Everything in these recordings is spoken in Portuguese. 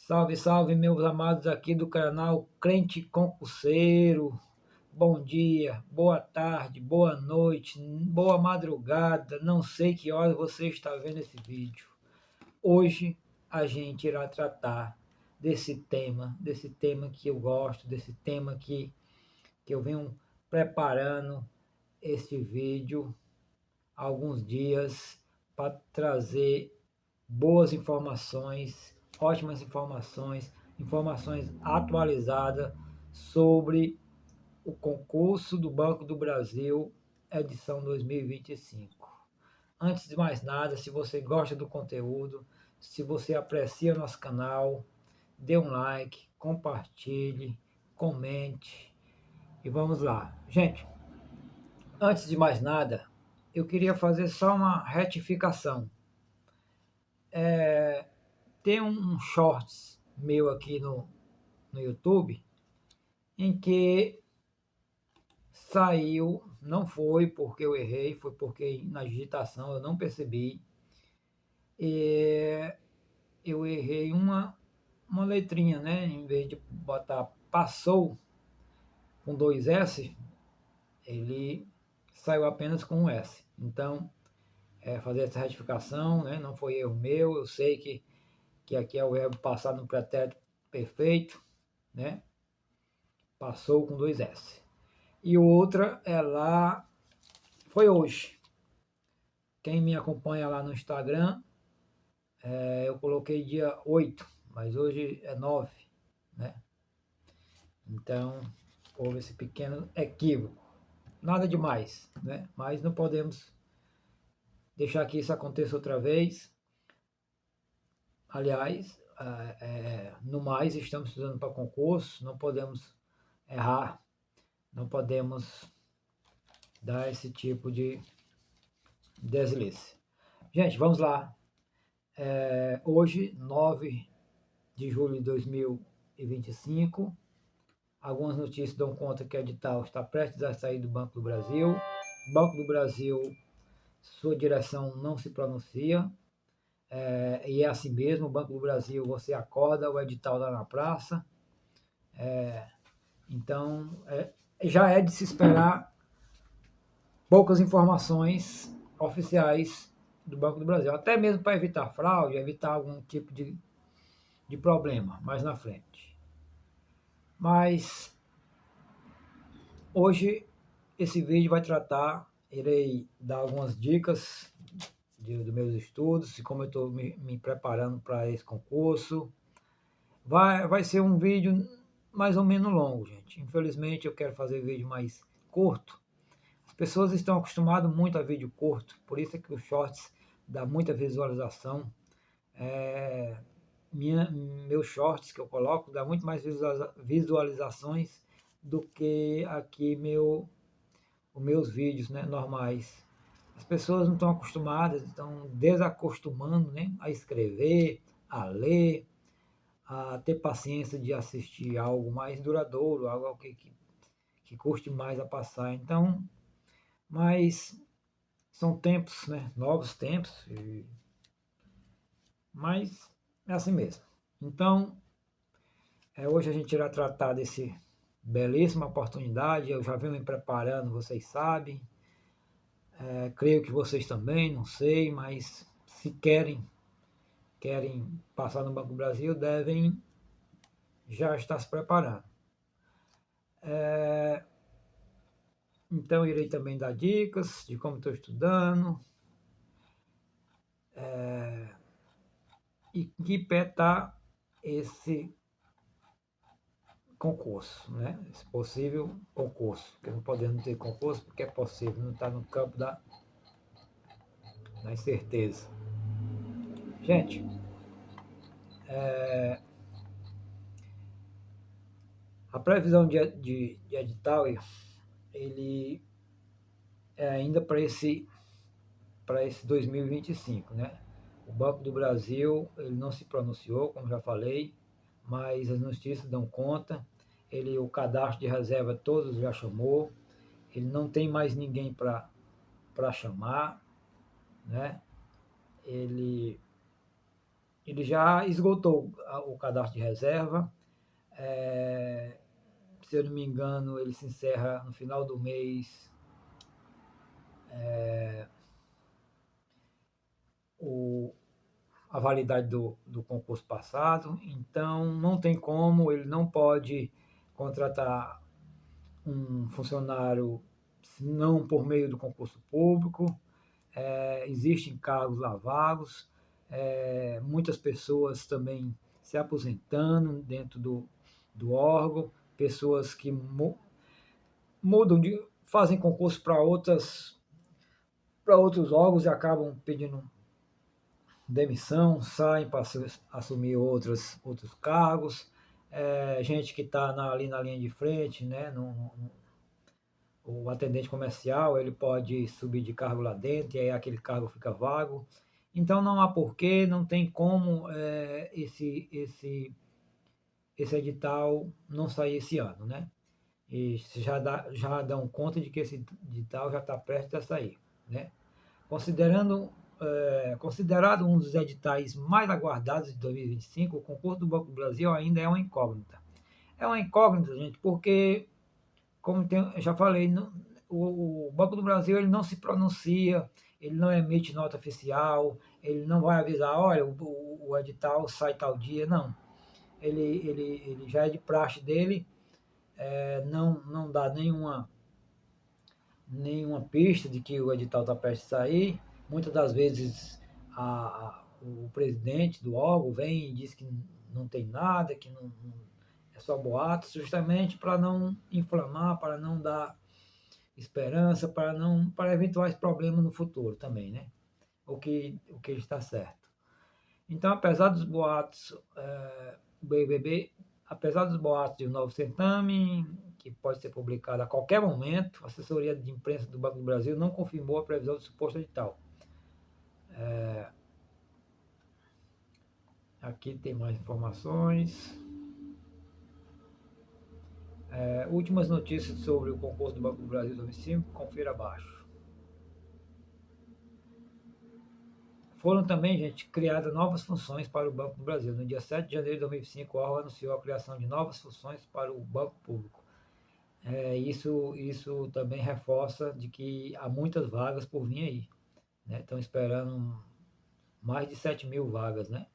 Salve, salve, meus amados aqui do canal Crente Concurseiro. Bom dia, boa tarde, boa noite, boa madrugada. Não sei que hora você está vendo esse vídeo. Hoje a gente irá tratar desse tema que eu gosto, desse tema que eu venho preparando este vídeo há alguns dias para trazer boas informações, ótimas informações, informações atualizadas sobre o concurso do Banco do Brasil, edição 2025. Antes de mais nada, se você gosta do conteúdo, se você aprecia nosso canal, dê um like, compartilhe, comente e vamos lá. Gente, antes de mais nada, eu queria fazer só uma retificação. Tem um shorts meu aqui no YouTube em que saiu, não foi porque eu errei, foi porque na digitação eu não percebi. E eu errei uma letrinha, né? Em vez de botar passou com dois S, ele saiu apenas com um S. Então, fazer essa retificação, né? Não foi erro meu, eu sei que aqui é o verbo passar no pretérito perfeito, né? Passou com dois S. E outra é lá, foi hoje. Quem me acompanha lá no Instagram, eu coloquei dia 8, mas hoje é 9, né? Então, houve esse pequeno equívoco. Nada demais, né? Mas não podemos deixar que isso aconteça outra vez. Aliás, no mais, estamos estudando para concurso, não podemos errar, não podemos dar esse tipo de deslize. Gente, vamos lá. Hoje, 9 de julho de 2025, algumas notícias dão conta que o edital está prestes a sair do Banco do Brasil. O Banco do Brasil, sua direção não se pronuncia, e é assim mesmo. O Banco do Brasil, você acorda, o edital está na praça. Então, já é de se esperar poucas informações oficiais do Banco do Brasil, até mesmo para evitar fraude, evitar algum tipo de problema mais na frente. Mas hoje esse vídeo vai tratar, irei dar algumas dicas dos meus estudos, de como eu estou me preparando para esse concurso. Vai ser um vídeo mais ou menos longo, gente. Infelizmente eu quero fazer vídeo mais curto. As pessoas estão acostumadas muito a vídeo curto, por isso é que os shorts dá muita visualização. Meus shorts que eu coloco dá muito mais visualizações do que aqui os meus vídeos, né, normais. As pessoas não estão acostumadas, estão desacostumando, né, a escrever, a ler, a ter paciência de assistir algo mais duradouro, algo que custe mais a passar. Então, mas são tempos, né, novos tempos, mas é assim mesmo. Então, hoje a gente irá tratar desse belíssima oportunidade. Eu já venho me preparando, vocês sabem. Creio que vocês também, não sei, mas se querem passar no Banco do Brasil, devem já estar se preparando. Então, irei também dar dicas de como estou estudando, e em que pé está esse concurso, né? Esse possível concurso, porque não podemos ter concurso porque é possível, não está no campo da incerteza. Gente, a previsão de edital, ele é ainda para esse 2025, né? O Banco do Brasil, ele não se pronunciou, como já falei, mas as notícias dão conta. O cadastro de reserva todos já chamou, ele não tem mais ninguém para chamar, né? Ele ele já esgotou o cadastro de reserva. É, se eu não me engano, ele se encerra no final do mês, o, a validade do concurso passado, então não tem como, ele não pode contratar um funcionário não por meio do concurso público. Existem cargos lá vagos, muitas pessoas também se aposentando dentro do órgão, pessoas que mudam fazem concurso para outros órgãos e acabam pedindo demissão, saem para assumir outros cargos. Gente que está ali na linha de frente, né, o atendente comercial, ele pode subir de cargo lá dentro e aí aquele cargo fica vago. Então não há porquê, não tem como esse edital não sair esse ano, né? E já dão conta de que esse edital já está prestes a sair, né? Considerado um dos editais mais aguardados de 2025, o concurso do Banco do Brasil ainda é uma incógnita. É uma incógnita, gente, porque, como eu já falei, o Banco do Brasil ele não se pronuncia, ele não emite nota oficial, ele não vai avisar, olha, o edital sai tal dia, não. Ele já é de praxe dele, não dá nenhuma pista de que o edital está prestes a sair. Muitas das vezes o presidente do órgão vem e diz que não tem nada, que é só boatos, justamente para não inflamar, para não dar esperança, para eventuais problemas no futuro também, né? O que está certo. Então, o BBB, apesar dos boatos de um novo certame, que pode ser publicado a qualquer momento, a assessoria de imprensa do Banco do Brasil não confirmou a previsão do suposto edital. Aqui tem mais informações. Últimas notícias sobre o concurso do Banco do Brasil 2005, confira abaixo. Foram também, gente, criadas novas funções para o Banco do Brasil. No dia 7 de janeiro de 2005, o órgão anunciou a criação de novas funções para o Banco Público. Isso também reforça de que há muitas vagas por vir aí. Né? Estão esperando mais de 7 mil vagas. Né?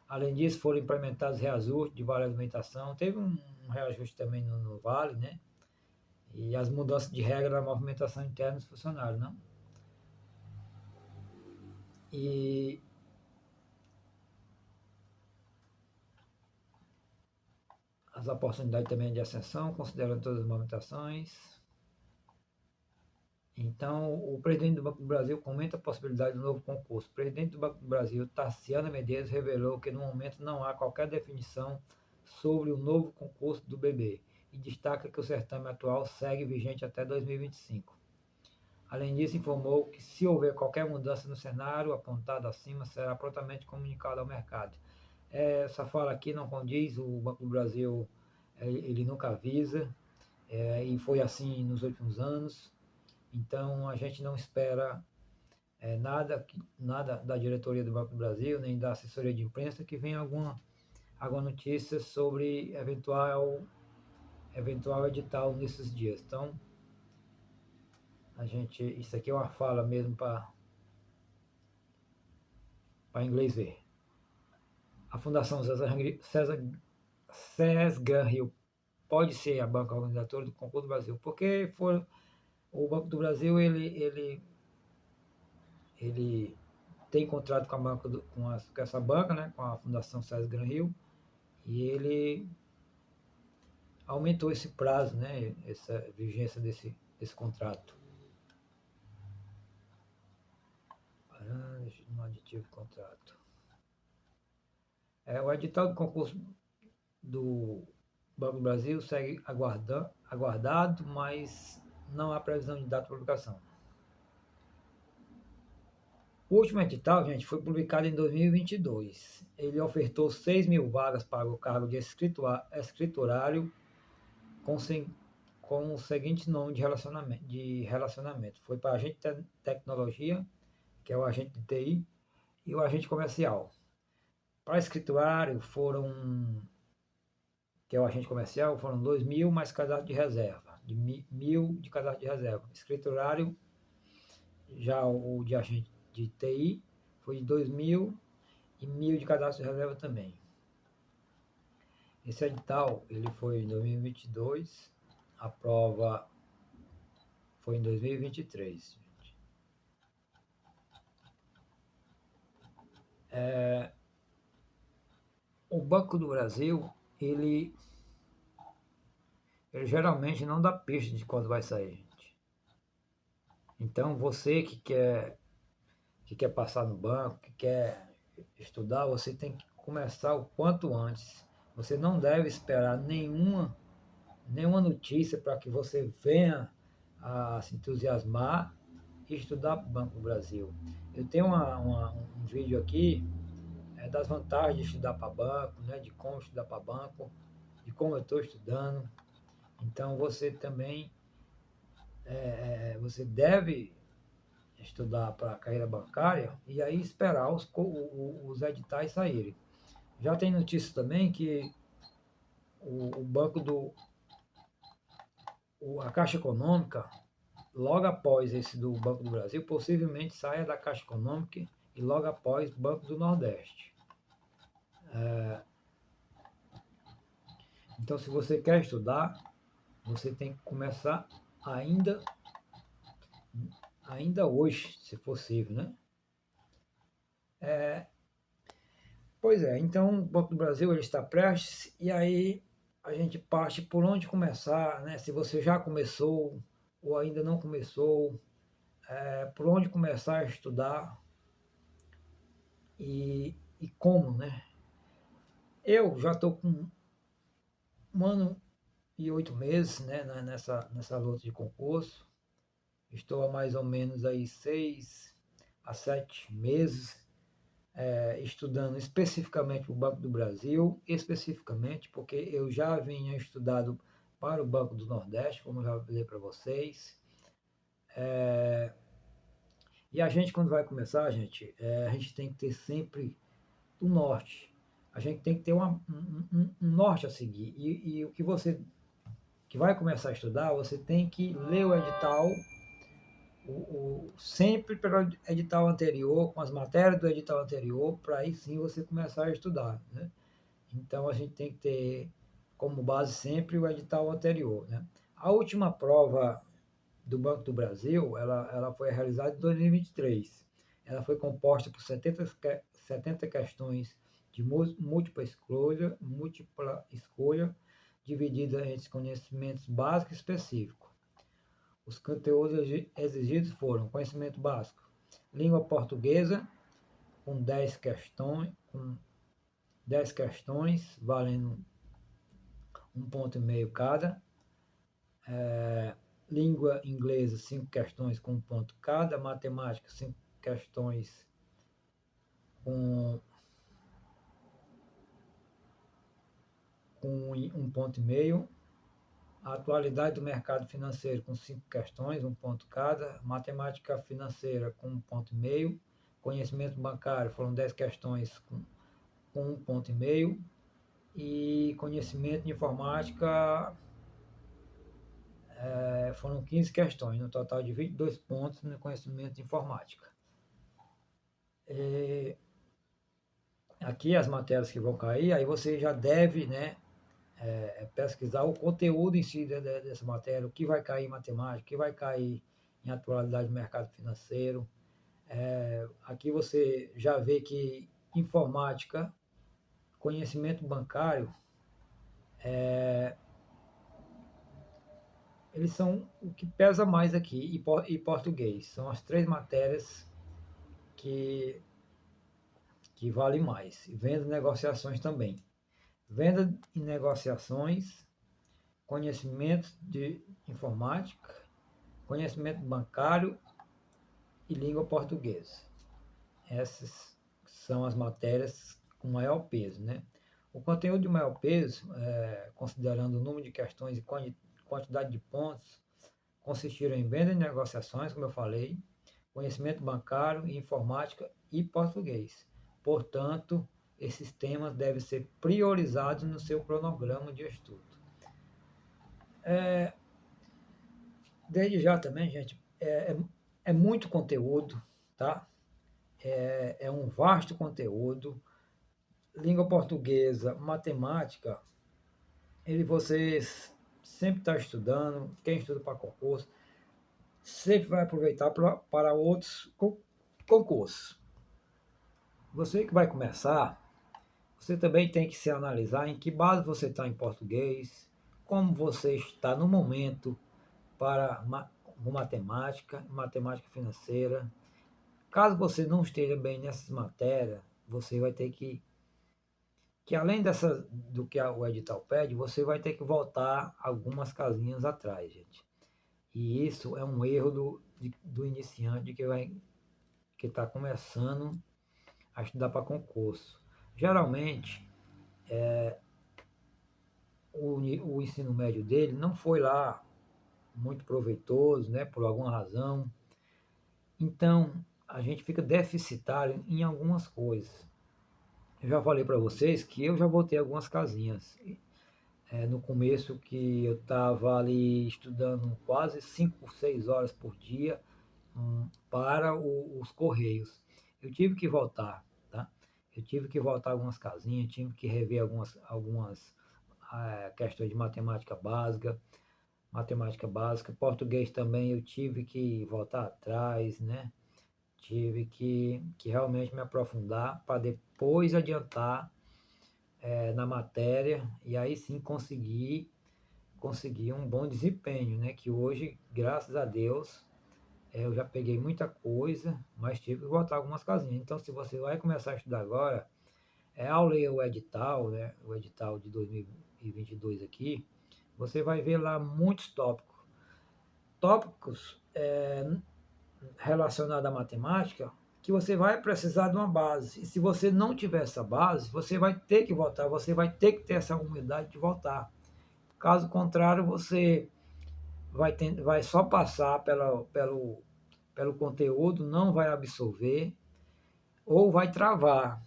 Além disso, foram implementados reajustes de vale alimentação. Teve um reajuste também no vale, né? E as mudanças de regra na movimentação interna dos funcionários. Não? E as oportunidades também de ascensão, considerando todas as movimentações. Então, o presidente do Banco do Brasil comenta a possibilidade do novo concurso. O presidente do Banco do Brasil, Tarciana Medeiros, revelou que no momento não há qualquer definição sobre o novo concurso do BB e destaca que o certame atual segue vigente até 2025. Além disso, informou que se houver qualquer mudança no cenário apontado acima, será prontamente comunicado ao mercado. Essa fala aqui não condiz, o Banco do Brasil ele nunca avisa, e foi assim nos últimos anos. Então, a gente não espera nada da diretoria do Banco do Brasil, nem da assessoria de imprensa, que venha alguma notícia sobre eventual edital nesses dias. Então, isso aqui é uma fala mesmo para inglês ver. A Fundação César Rio pode ser a banca organizadora do concurso do Brasil, porque o Banco do Brasil ele tem contrato com a banca com essa banca, né, com a Fundação César Gran Rio, e ele aumentou esse prazo, né, essa vigência desse contrato. No aditivo de contrato. O edital do concurso do Banco do Brasil segue aguardado, mas não há previsão de data de publicação. O último edital, gente, foi publicado em 2022. Ele ofertou 6 mil vagas para o cargo de escriturário com o seguinte nome de relacionamento. Foi para agente de tecnologia, que é o agente de TI, e o agente comercial. Para escriturário foram, que é o agente comercial, foram 2.000 mais cadastro de reserva, de 1.000 de cadastro de reserva. Escriturário, já o de agente de TI, foi de 2.000 e 1.000 de cadastro de reserva também. Esse edital, ele foi em 2022, a prova foi em 2023. O Banco do Brasil, ele geralmente não dá pista de quando vai sair, gente. Então, você que quer passar no banco, que quer estudar, você tem que começar o quanto antes. Você não deve esperar nenhuma notícia para que você venha a se entusiasmar e estudar para o Banco do Brasil. Eu tenho um vídeo aqui das vantagens de estudar para banco, né, de como estudar para banco, de como eu estou estudando. Então você também você deve estudar para a carreira bancária e aí esperar os editais saírem. Já tem notícia também que o banco a Caixa Econômica, logo após esse do Banco do Brasil, possivelmente saia da Caixa Econômica e logo após Banco do Nordeste. Então, se você quer estudar, você tem que começar ainda hoje, se possível, né? Pois é, então o Banco do Brasil ele está prestes e aí a gente parte por onde começar, né? Se você já começou ou ainda não começou, por onde começar a estudar e como, né? Eu já estou com 1 ano e 8 meses, né, nessa luta de concurso. Estou há mais ou menos aí 6 a 7 meses estudando especificamente o Banco do Brasil, especificamente porque eu já vinha estudado para o Banco do Nordeste, como eu já falei para vocês. E a gente, quando vai começar, a gente tem que ter sempre o norte. A gente tem que ter um norte a seguir. E o que você que vai começar a estudar, você tem que ler o edital, sempre pelo edital anterior, com as matérias do edital anterior, para aí sim você começar a estudar, né? Então a gente tem que ter como base sempre o edital anterior, né? A última prova do Banco do Brasil, ela foi realizada em 2023. Ela foi composta por 70 questões de múltipla escolha, dividida entre conhecimentos básicos e específicos. Os conteúdos exigidos foram conhecimento básico, língua portuguesa, com 10 questões, valendo 1,5 ponto cada. Língua inglesa, 5 questões com 1 ponto cada. Matemática, 5 questões com 1,5 ponto. A atualidade do mercado financeiro com 5 questões, 1 ponto cada. Matemática financeira com 1,5 ponto. Conhecimento bancário foram 10 questões com 1,5 ponto. E conhecimento de informática foram 15 questões, no total de 22 pontos no conhecimento de informática. Aqui as matérias que vão cair, aí você já deve, né, pesquisar o conteúdo em si dessa matéria, o que vai cair em matemática, o que vai cair em atualidade do mercado financeiro. Aqui você já vê que informática, conhecimento bancário, eles são o que pesa mais aqui, e português. São as 3 matérias que valem mais. E venda e negociações também. Venda e negociações, conhecimento de informática, conhecimento bancário e língua portuguesa. Essas são as matérias com maior peso, né? O conteúdo de maior peso, considerando o número de questões e quantidade de pontos, consistiram em venda e negociações, como eu falei, conhecimento bancário, informática e português. Portanto, esses temas devem ser priorizados no seu cronograma de estudo. Desde já também, gente, é muito conteúdo, tá? É um vasto conteúdo. Língua portuguesa, matemática, você sempre está estudando, quem estuda para concurso, sempre vai aproveitar para outros concursos. Você que vai começar, você também tem que se analisar em que base você está em português, como você está no momento para matemática financeira. Caso você não esteja bem nessas matérias, você vai ter que além do que o edital pede, você vai ter que voltar algumas casinhas atrás, gente. E isso é um erro do iniciante que está começando a estudar para concurso. Geralmente, o ensino médio dele não foi lá muito proveitoso, né, por alguma razão. Então, a gente fica deficitário em algumas coisas. Eu já falei para vocês que eu já voltei algumas casinhas. No começo que eu estava ali estudando quase 5, 6 horas por dia para os Correios. Eu tive que voltar, tá? Eu tive que voltar algumas casinhas, tive que rever algumas questões de matemática básica, português também eu tive que voltar atrás, né? Tive que realmente me aprofundar para depois adiantar na matéria e aí sim conseguir um bom desempenho, né? Que hoje, graças a Deus, eu já peguei muita coisa, mas tive que voltar algumas casinhas. Então, se você vai começar a estudar agora, ao ler o edital, né? O edital de 2022 aqui, você vai ver lá muitos tópicos. Tópicos relacionados à matemática que você vai precisar de uma base. E se você não tiver essa base, você vai ter que voltar, você vai ter que ter essa humildade de voltar. Caso contrário, você vai só passar pelo conteúdo, não vai absorver ou vai travar.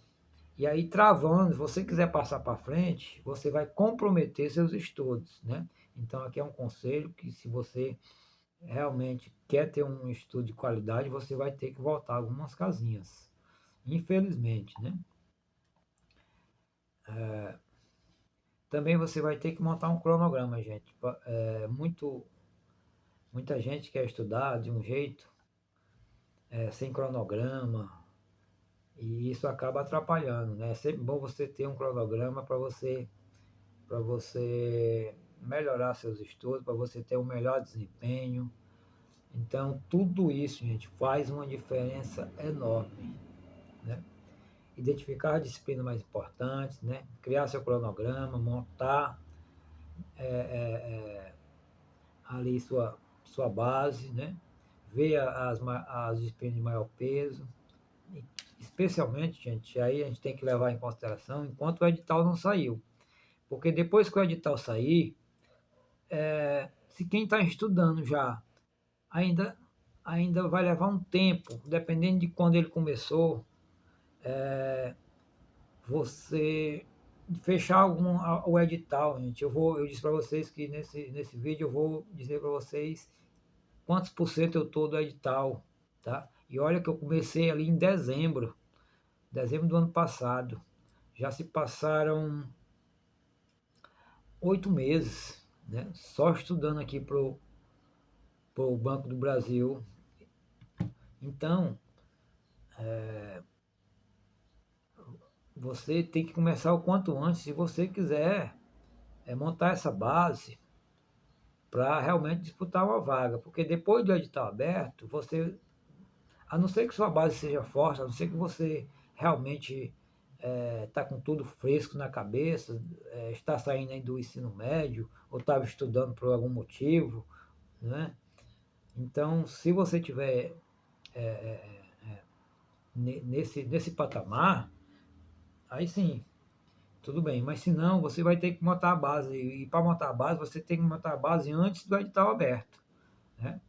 E aí, travando, se você quiser passar para frente, você vai comprometer seus estudos, né? Então, aqui é um conselho que se você realmente quer ter um estudo de qualidade, você vai ter que voltar algumas casinhas. Infelizmente, né? Também você vai ter que montar um cronograma, gente. Muita gente quer estudar de um jeito, sem cronograma, e isso acaba atrapalhando, né? É sempre bom você ter um cronograma para você melhorar seus estudos, para você ter um melhor desempenho. Então, tudo isso, gente, faz uma diferença enorme, né? Identificar as disciplinas mais importantes, né? Criar seu cronograma, montar ali sua base, né? Ver as disciplinas de maior peso, especialmente, gente, aí a gente tem que levar em consideração enquanto o edital não saiu. Porque depois que o edital sair, se quem está estudando já ainda, ainda vai levar um tempo, dependendo de quando ele começou, você fechar o edital, gente. Eu disse para vocês que nesse vídeo eu vou dizer para vocês quantos por cento eu estou do edital, tá? E olha que eu comecei ali em dezembro do ano passado. Já se passaram 8 meses, né? Só estudando aqui pro Banco do Brasil. Então, você tem que começar o quanto antes, se você quiser montar essa base para realmente disputar uma vaga, porque depois do edital aberto, a não ser que sua base seja forte, a não ser que você realmente está com tudo fresco na cabeça, está saindo aí do ensino médio, ou estava estudando por algum motivo, né? Então, se você tiver nesse patamar, aí sim, tudo bem. Mas se não, você vai ter que montar a base. E para montar a base, você tem que montar a base antes do edital aberto, né?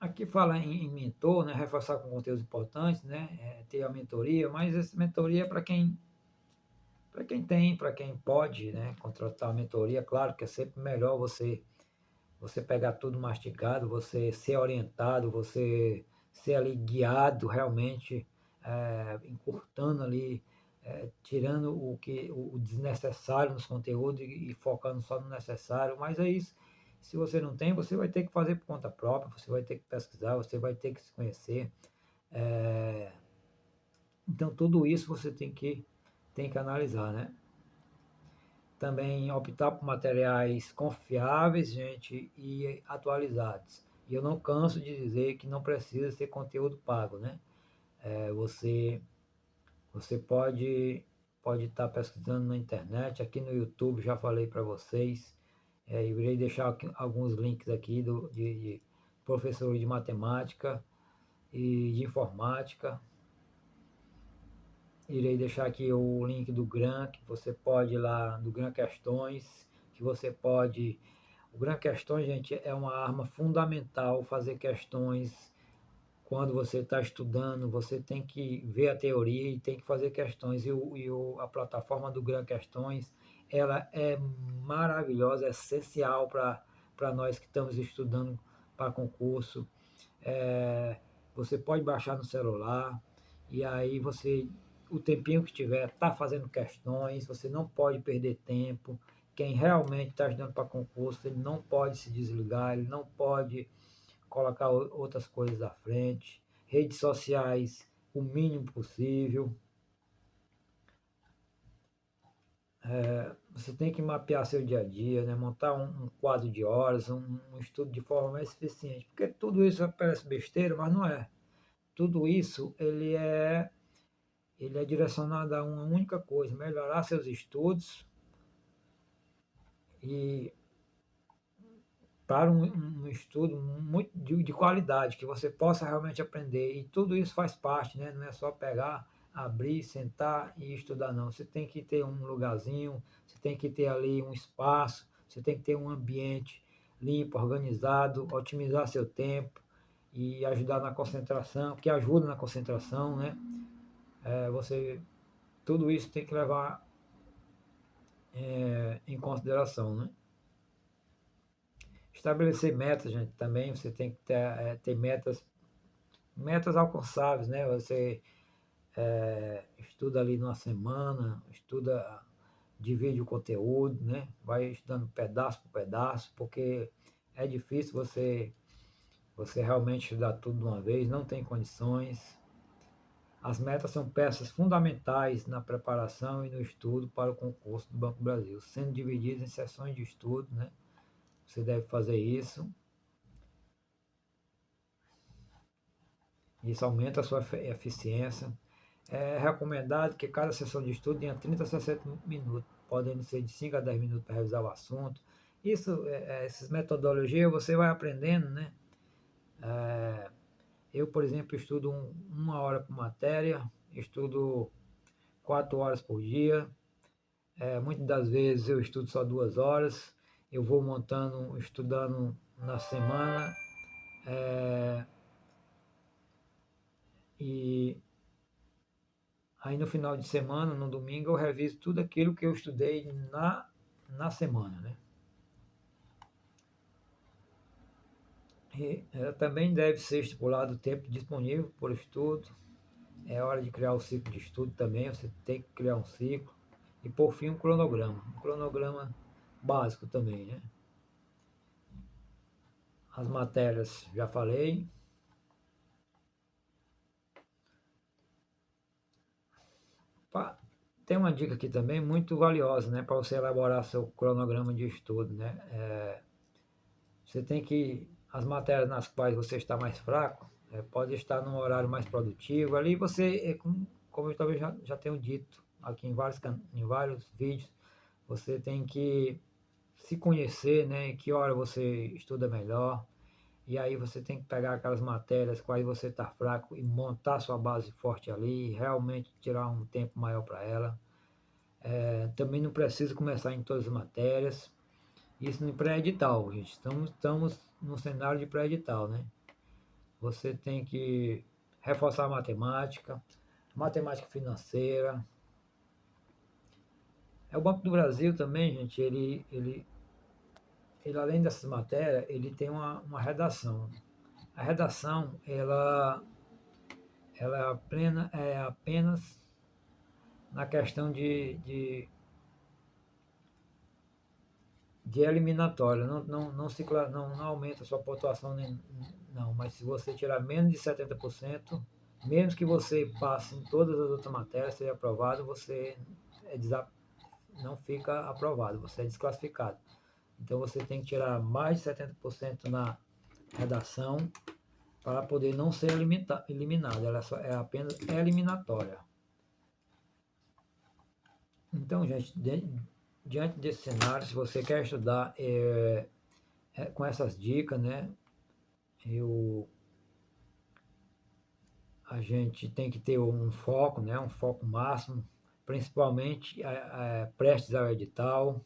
Aqui fala em mentor, né? Reforçar com conteúdos importantes, né? Ter a mentoria, mas essa mentoria é para quem tem, para quem pode, né? Contratar a mentoria. Claro que é sempre melhor você pegar tudo mastigado, você ser orientado, você ser ali guiado realmente, encurtando ali, tirando o desnecessário nos conteúdos e focando só no necessário. Mas é isso. Se você não tem, você vai ter que fazer por conta própria, você vai ter que pesquisar, você vai ter que se conhecer. É, então tudo isso você tem que analisar, né? Também optar por materiais confiáveis, gente, e atualizados. E eu não canso de dizer que não precisa ser conteúdo pago, né? É, você pode estar pesquisando na internet, aqui no YouTube já falei para vocês, eu irei deixar aqui alguns links aqui de professores de matemática e de informática. Irei deixar aqui o link do GRAM, que você pode ir lá, do GRAM Questões, que você pode... O GRAM Questões, gente, é uma arma fundamental fazer questões. Quando você está estudando, você tem que ver a teoria e tem que fazer questões. A plataforma do GRAM Questões, ela é maravilhosa, é essencial para nós que estamos estudando para concurso. É, você pode baixar no celular e aí você, o tempinho que tiver, está fazendo questões, você não pode perder tempo. Quem realmente está estudando para concurso, ele não pode se desligar, ele não pode colocar outras coisas à frente. Redes sociais, o mínimo possível. Você tem que mapear seu dia a dia, né? Montar um quadro de horas, um estudo de forma mais eficiente. Porque tudo isso parece besteira, mas não é. Tudo isso ele é direcionado a uma única coisa: melhorar seus estudos e para um estudo muito de qualidade, que você possa realmente aprender. E tudo isso faz parte, né? Não é só pegar, abrir, sentar e estudar, não. Você tem que ter um lugarzinho, você tem que ter ali um espaço, você tem que ter um ambiente limpo, organizado, otimizar seu tempo e ajudar na concentração, que ajuda na concentração, né? Você tudo isso tem que levar em consideração, né? Estabelecer metas, gente, também você tem que ter metas alcançáveis, né? Você estuda ali numa semana, estuda, divide o conteúdo, né? Vai estudando pedaço por pedaço, porque é difícil você realmente estudar tudo de uma vez, não tem condições. As metas são peças fundamentais na preparação e no estudo para o concurso do Banco do Brasil, sendo divididas em sessões de estudo, né? Você deve fazer isso. Isso aumenta a sua eficiência. É recomendado que cada sessão de estudo tenha 30 a 60 minutos, podendo ser de 5 a 10 minutos para revisar o assunto. Essas metodologias você vai aprendendo, né? Eu, por exemplo, estudo uma hora por matéria, estudo 4 horas por dia. Muitas das vezes eu estudo só 2 horas. Eu vou montando, estudando na semana. E aí no final de semana, no domingo, eu reviso tudo aquilo que eu estudei na semana, né? E também deve ser estipulado o tempo disponível por estudo. É hora de criar o ciclo de estudo também, você tem que criar um ciclo. E por fim um cronograma básico também, né? As matérias, já falei. Tem uma dica aqui também muito valiosa, né? Para você elaborar seu cronograma de estudo, né? Você tem que, as matérias nas quais você está mais fraco, pode estar num horário mais produtivo. Ali você, como eu talvez já tenho dito aqui em vários vídeos, você tem que se conhecer, né? Em que hora você estuda melhor. E aí você tem que pegar aquelas matérias quais você está fraco e montar sua base forte ali, realmente tirar um tempo maior para ela. Também não precisa começar em todas as matérias. Isso no pré-edital, gente. Estamos no cenário de pré-edital, né? você tem que reforçar a matemática, matemática financeira. O Banco do Brasil também, gente, ele além dessas matérias, ele tem uma redação. A redação, ela é apenas na questão de eliminatória, não aumenta a sua pontuação, não, mas se você tirar menos de 70%, mesmo que você passe em todas as outras matérias, seja aprovado, você não fica aprovado, você é desclassificado. Então você tem que tirar mais de 70% na redação para poder não ser eliminado, ela é apenas eliminatória. Então, gente, diante desse cenário, se você quer estudar com essas dicas, né, a gente tem que ter um foco, né, um foco máximo, principalmente prestes ao edital.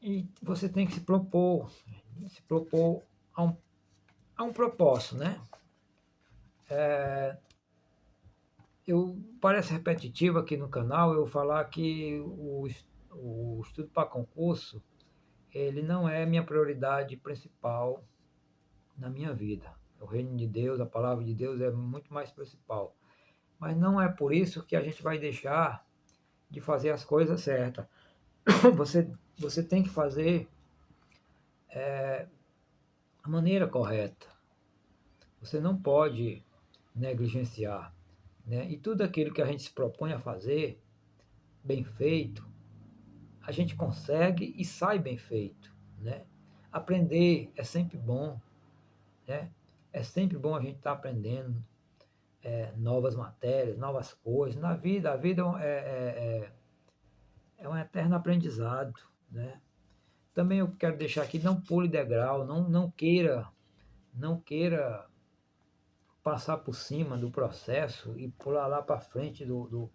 E você tem que se propor a um propósito, né? Parece repetitivo aqui no canal eu falar que o estudo para concurso, ele não é minha prioridade principal na minha vida. O reino de Deus, a palavra de Deus é muito mais principal. Mas não é por isso que a gente vai deixar de fazer as coisas certas. Você tem que fazer a maneira correta. Você não pode negligenciar, né? E tudo aquilo que a gente se propõe a fazer, bem feito, a gente consegue e sai bem feito, né? Aprender é sempre bom, né? É sempre bom a gente estar aprendendo novas matérias, novas coisas. Na vida, a vida é um eterno aprendizado, né? Também eu quero deixar aqui, não pule degrau, não queira passar por cima do processo e pular lá para frente do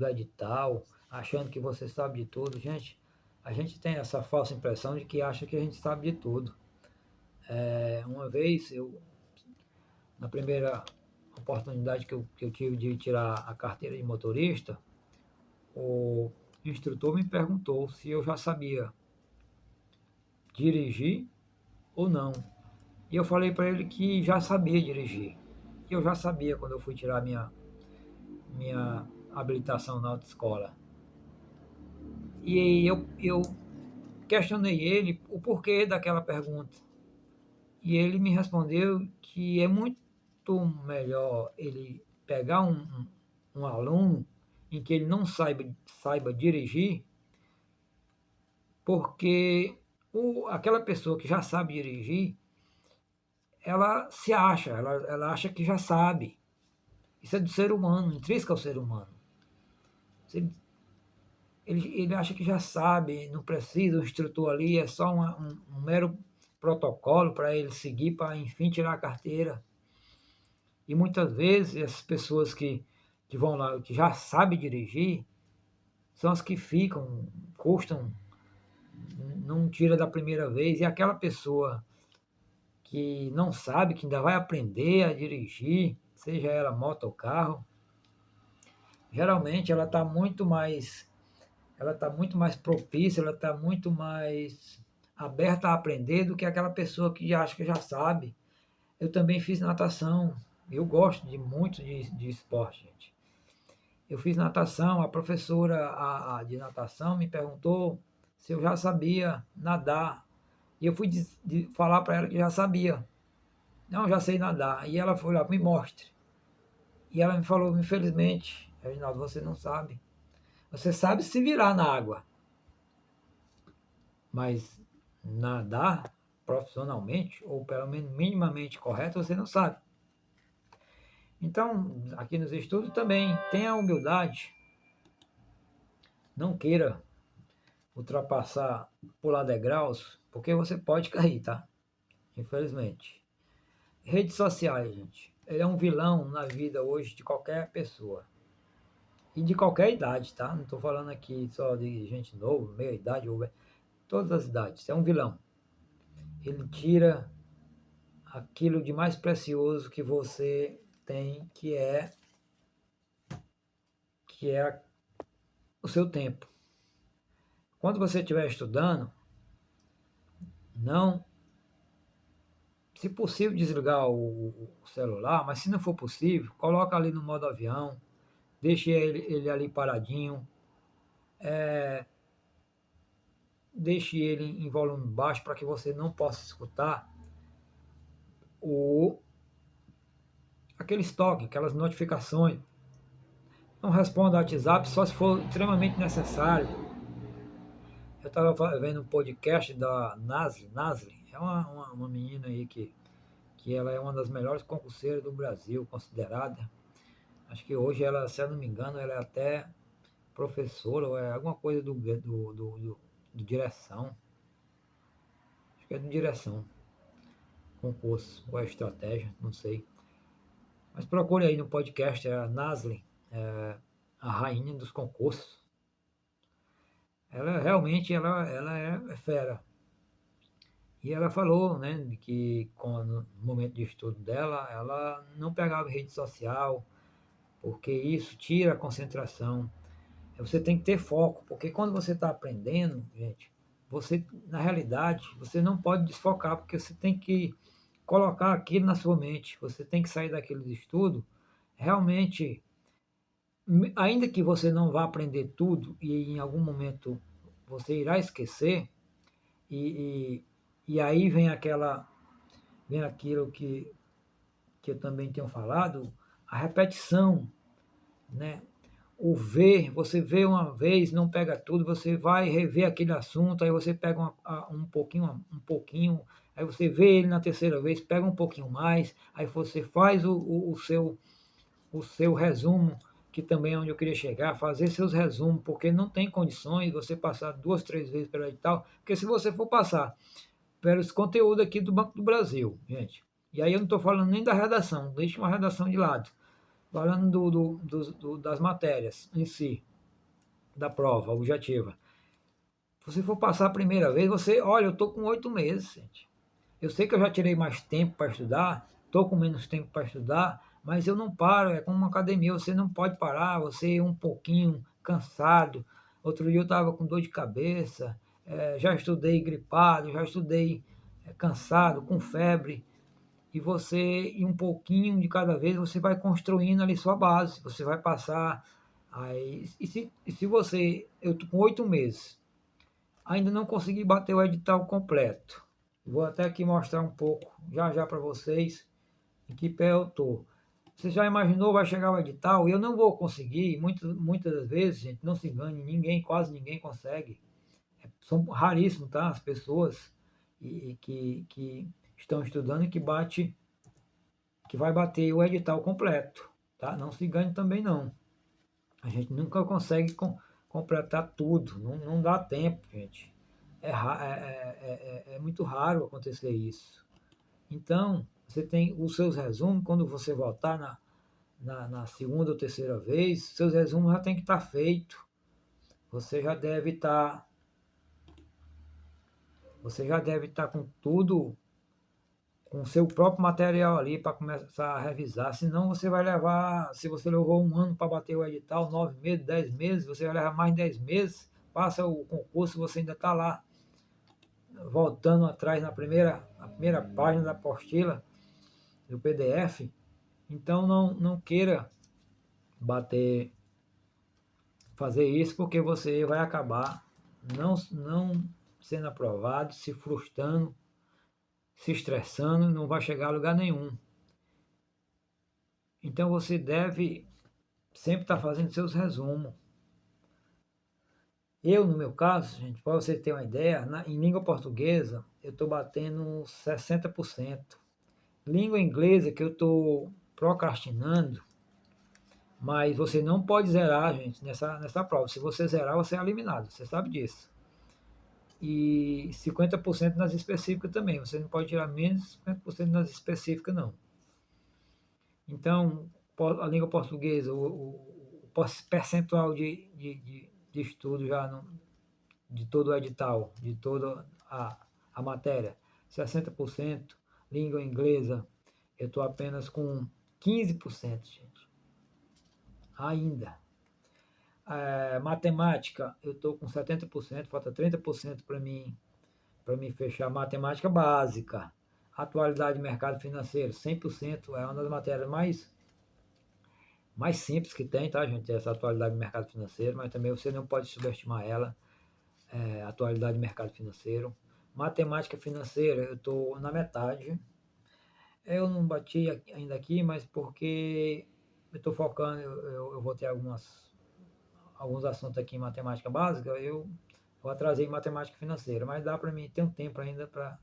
edital, achando que você sabe de tudo. Gente, a gente tem essa falsa impressão de que acha que a gente sabe de tudo. Uma vez, na primeira oportunidade que eu tive de tirar a carteira de motorista, o instrutor me perguntou se eu já sabia dirigir ou não. E eu falei para ele que já sabia dirigir. E eu já sabia quando eu fui tirar minha habilitação na autoescola. E eu questionei ele o porquê daquela pergunta. E ele me respondeu que é muito melhor ele pegar um aluno em que ele não saiba dirigir, porque aquela pessoa que já sabe dirigir, ela se acha, ela acha que já sabe. Isso é do ser humano, intrínseco ao ser humano. Ele acha que já sabe, não precisa, o instrutor ali é só um mero protocolo para ele seguir, para enfim tirar a carteira. E muitas vezes essas pessoas que vão lá, que já sabem dirigir, são as que custam, não tira da primeira vez, e aquela pessoa que não sabe, que ainda vai aprender a dirigir, seja ela moto ou carro, geralmente ela está muito mais propícia, ela está muito mais aberta a aprender do que aquela pessoa que acha que já sabe. Eu também fiz natação, eu gosto muito de esporte, gente. Eu fiz natação, a professora de natação me perguntou se eu já sabia nadar. E eu fui falar para ela que já sabia. Não, já sei nadar. E ela foi lá, me mostre. E ela me falou, infelizmente, Reginaldo, você não sabe. Você sabe se virar na água. Mas nadar profissionalmente, ou pelo menos minimamente correto, você não sabe. Então, aqui nos estudos também, tenha humildade. Não queira ultrapassar, pular degraus, porque você pode cair, tá? Infelizmente. Redes sociais, gente. Ele é um vilão na vida hoje de qualquer pessoa. E de qualquer idade, tá? Não estou falando aqui só de gente nova, meia idade, ou todas as idades. É um vilão. Ele tira aquilo de mais precioso que você tem, que é o seu tempo. Quando você estiver estudando, não, se possível, desligar o celular, mas se não for possível, coloca ali no modo avião, deixe ele ali paradinho, deixe ele em volume baixo para que você não possa escutar o, aqueles toques, aquelas notificações. Não responda ao WhatsApp só se for extremamente necessário. Eu estava vendo um podcast da Nasli, é uma menina aí que ela é uma das melhores concurseiras do Brasil, considerada. Acho que hoje ela, se eu não me engano, ela é até professora, ou é alguma coisa do direção. Acho que é de direção, concurso, ou é estratégia, não sei. Mas procure aí no podcast, é a Nasli, a rainha dos concursos. Ela realmente ela é fera. E ela falou, né, que no momento de estudo dela, ela não pegava rede social, porque isso tira a concentração. Você tem que ter foco, porque quando você está aprendendo, gente, você, na realidade, você não pode desfocar, porque você tem que colocar aquilo na sua mente, você tem que sair daquele estudo, realmente, ainda que você não vá aprender tudo, e em algum momento você irá esquecer, e, e aí vem aquilo que eu também tenho falado, a repetição, né? O ver, você vê uma vez, não pega tudo, você vai rever aquele assunto, aí você pega um pouquinho, aí você vê ele na terceira vez, pega um pouquinho mais, aí você faz o seu resumo, que também é onde eu queria chegar, fazer seus resumos, porque não tem condições de você passar 2, 3 vezes pelo edital, porque se você for passar pelos conteúdos aqui do Banco do Brasil, gente, e aí eu não estou falando nem da redação, deixa uma redação de lado, falando das matérias em si, da prova objetiva. Se você for passar a primeira vez, olha, eu estou com 8 meses, gente. Eu sei que eu já tirei mais tempo para estudar, estou com menos tempo para estudar, mas eu não paro, é como uma academia, você não pode parar, você é um pouquinho cansado. Outro dia eu estava com dor de cabeça, já estudei gripado, já estudei cansado, com febre, e você, e um pouquinho de cada vez, você vai construindo ali sua base, você vai passar. Aí, e se você, eu estou com 8 meses, ainda não consegui bater o edital completo. Vou até aqui mostrar um pouco, já já para vocês, em que pé eu estou. Você já imaginou, vai chegar o edital e eu não vou conseguir, muitas das vezes, gente, não se engane, quase ninguém consegue. São raríssimos, tá? As pessoas que estão estudando e que vai bater o edital completo, tá? Não se engane também não. A gente nunca consegue completar tudo, não dá tempo, gente. É muito raro acontecer isso. Então, você tem os seus resumos, quando você voltar na segunda ou terceira vez, seus resumos já tem que estar feitos. Você já deve estar, você já deve estar com tudo, com o seu próprio material ali para começar a revisar. Senão você vai levar, se você levou um ano para bater o edital, 9 meses, 10 meses, você vai levar mais 10 meses, passa o concurso, você ainda está lá, voltando atrás na primeira página da apostila, do PDF. Então não queira bater, fazer isso, porque você vai acabar não sendo aprovado, se frustrando, se estressando, não vai chegar a lugar nenhum. Então você deve sempre estar fazendo seus resumos. Eu, no meu caso, gente, para você ter uma ideia, em língua portuguesa, eu estou batendo 60%. Língua inglesa, que eu estou procrastinando, mas você não pode zerar, gente, nessa prova. Se você zerar, você é eliminado, você sabe disso. E 50% nas específicas também. Você não pode tirar menos de 50% nas específicas, não. Então, a língua portuguesa, o percentual de estudo já de todo o edital, de toda a matéria, 60%. Língua inglesa, eu estou apenas com 15%, gente. Ainda. Matemática, eu estou com 70%, falta 30% para mim fechar matemática básica. Atualidade de mercado financeiro, 100%, é uma das matérias mais simples que tem, tá, gente? Essa atualidade de mercado financeiro, mas também você não pode subestimar ela, atualidade de mercado financeiro. Matemática financeira, eu estou na metade. Eu não bati ainda aqui, mas porque eu estou focando, eu vou ter alguns assuntos aqui em matemática básica, eu atrasei em matemática financeira, mas dá para mim, tem um tempo ainda para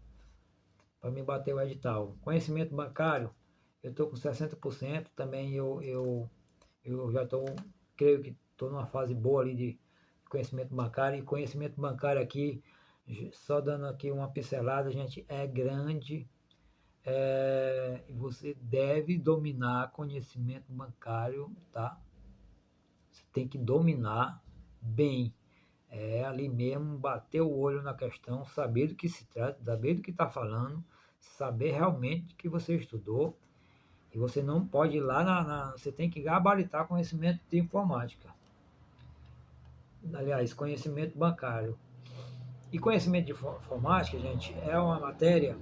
me bater o edital. Conhecimento bancário, eu estou com 60%, também eu já estou, creio que estou numa fase boa ali de conhecimento bancário, e conhecimento bancário aqui, só dando aqui uma pincelada, gente, é grande, você deve dominar conhecimento bancário, tá? Você tem que dominar bem. Ali mesmo, bater o olho na questão, saber do que se trata, saber do que está falando, saber realmente que você estudou. E você não pode ir lá você tem que gabaritar conhecimento de informática. Aliás, conhecimento bancário. E conhecimento de informática, gente, é uma matéria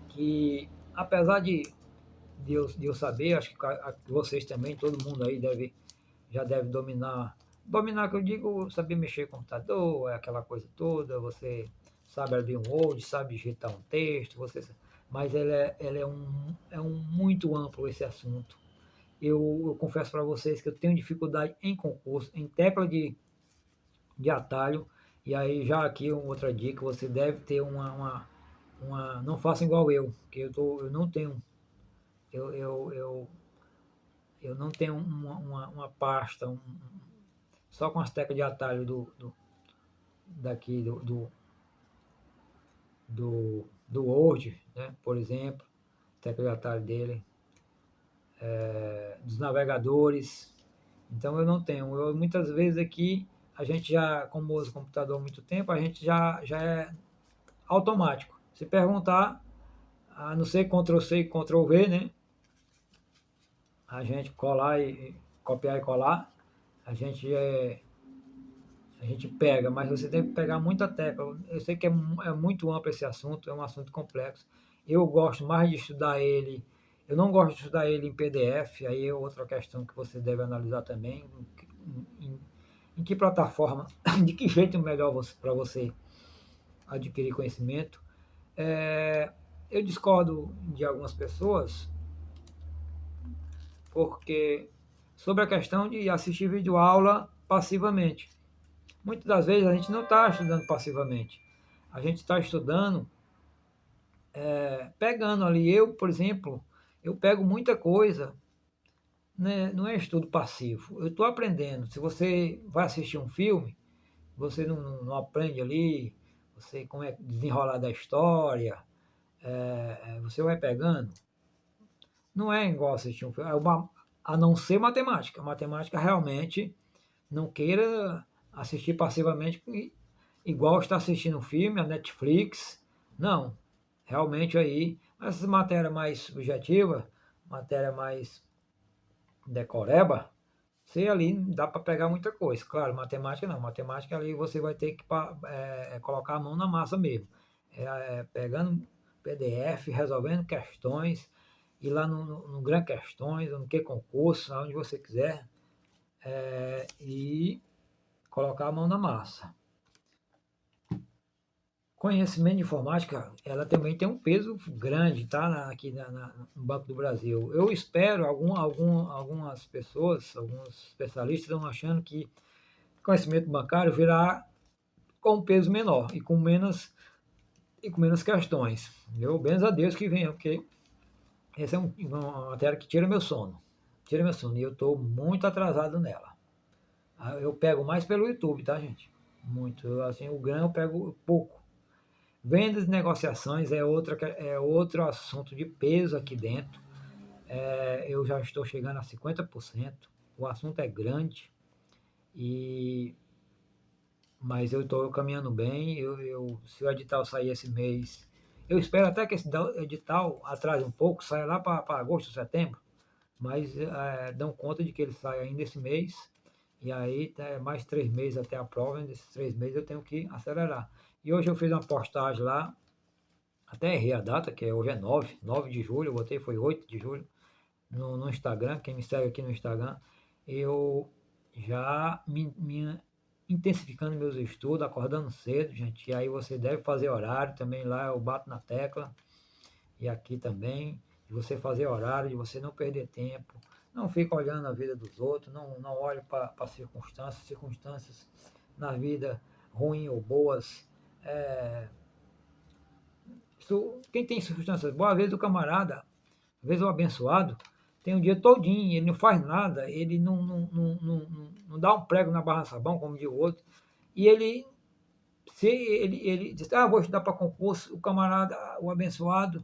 que, apesar de eu saber, acho que vocês também, todo mundo aí já deve dominar. Dominar que eu digo, saber mexer com computador, aquela coisa toda, você sabe abrir um Word, sabe digitar um texto, mas ela é um muito amplo esse assunto. Eu confesso para vocês que eu tenho dificuldade em concurso, em tecla de atalho, e aí já aqui outra dica, você deve ter não faça igual eu, que eu não tenho, eu, eu, eu, eu não tenho uma pasta, só com as teclas de atalho daqui do Word, né, por exemplo, tecla de atalho dele, dos navegadores. Então eu não tenho. Muitas vezes aqui, a gente já, como usa o computador há muito tempo, a gente já é automático. Se perguntar, a não ser Ctrl+C e Ctrl+V, né? A gente copiar e colar, a gente a gente pega, mas você tem que pegar muita tecla. Eu sei que é muito amplo esse assunto, é um assunto complexo. Eu gosto mais de estudar ele. Eu não gosto de estudar ele em PDF, aí é outra questão que você deve analisar também. Em, em que plataforma, de que jeito melhor para você adquirir conhecimento. Eu discordo de algumas pessoas, porque sobre a questão de assistir videoaula passivamente. Muitas das vezes a gente não está estudando passivamente. A gente está estudando, pegando ali. Eu, por exemplo, eu pego muita coisa, né? Não é estudo passivo. Eu estou aprendendo. Se você vai assistir um filme, você não aprende ali, você como é desenrolar da história, você vai pegando. Não é igual assistir um filme. A não ser matemática. Matemática realmente não queira assistir passivamente igual está assistindo um filme, a Netflix. Não. Realmente aí, essas matérias mais subjetivas, matéria mais decoreba, você ali dá para pegar muita coisa. Claro, matemática não. Matemática ali você vai ter que colocar a mão na massa mesmo. Pegando PDF, resolvendo questões, ir lá no Gran Questões, no Que Concurso, aonde você quiser, e colocar a mão na massa. Conhecimento de informática, ela também tem um peso grande, tá? Aqui no Banco do Brasil. Eu espero, algumas pessoas, alguns especialistas estão achando que conhecimento bancário virá com um peso menor e com menos questões. Eu, bens a Deus que venha, porque essa é uma matéria que tira meu sono. Tira meu sono. E eu estou muito atrasado nela. Eu pego mais pelo YouTube, tá, gente? Muito. Assim, o grão eu pego pouco. Vendas e negociações é outro assunto de peso aqui dentro. Eu já estou chegando a 50%. O assunto é grande, e, mas eu estou caminhando bem. Se o edital sair esse mês, Eu espero até que esse edital atrase um pouco, saia lá para agosto, setembro, mas dão conta de que ele sai ainda esse mês, e aí mais 3 meses até a prova, e nesses 3 meses eu tenho que acelerar. E hoje eu fiz uma postagem lá, até errei a data, que hoje é 9 de julho, eu botei foi 8 de julho, no Instagram, quem me segue aqui no Instagram, eu já me intensificando meus estudos, acordando cedo, gente, e aí você deve fazer horário também lá, eu bato na tecla, e aqui também, de você fazer horário, de você não perder tempo, não fica olhando a vida dos outros, não olhe para circunstâncias na vida, ruins ou boas. Quem tem circunstâncias boas, às vezes o camarada, às vezes o abençoado, tem um dia todinho, ele não faz nada, ele não dá um prego na barra sabão, como diz o outro, e se ele diz, vou estudar para concurso, o camarada, o abençoado,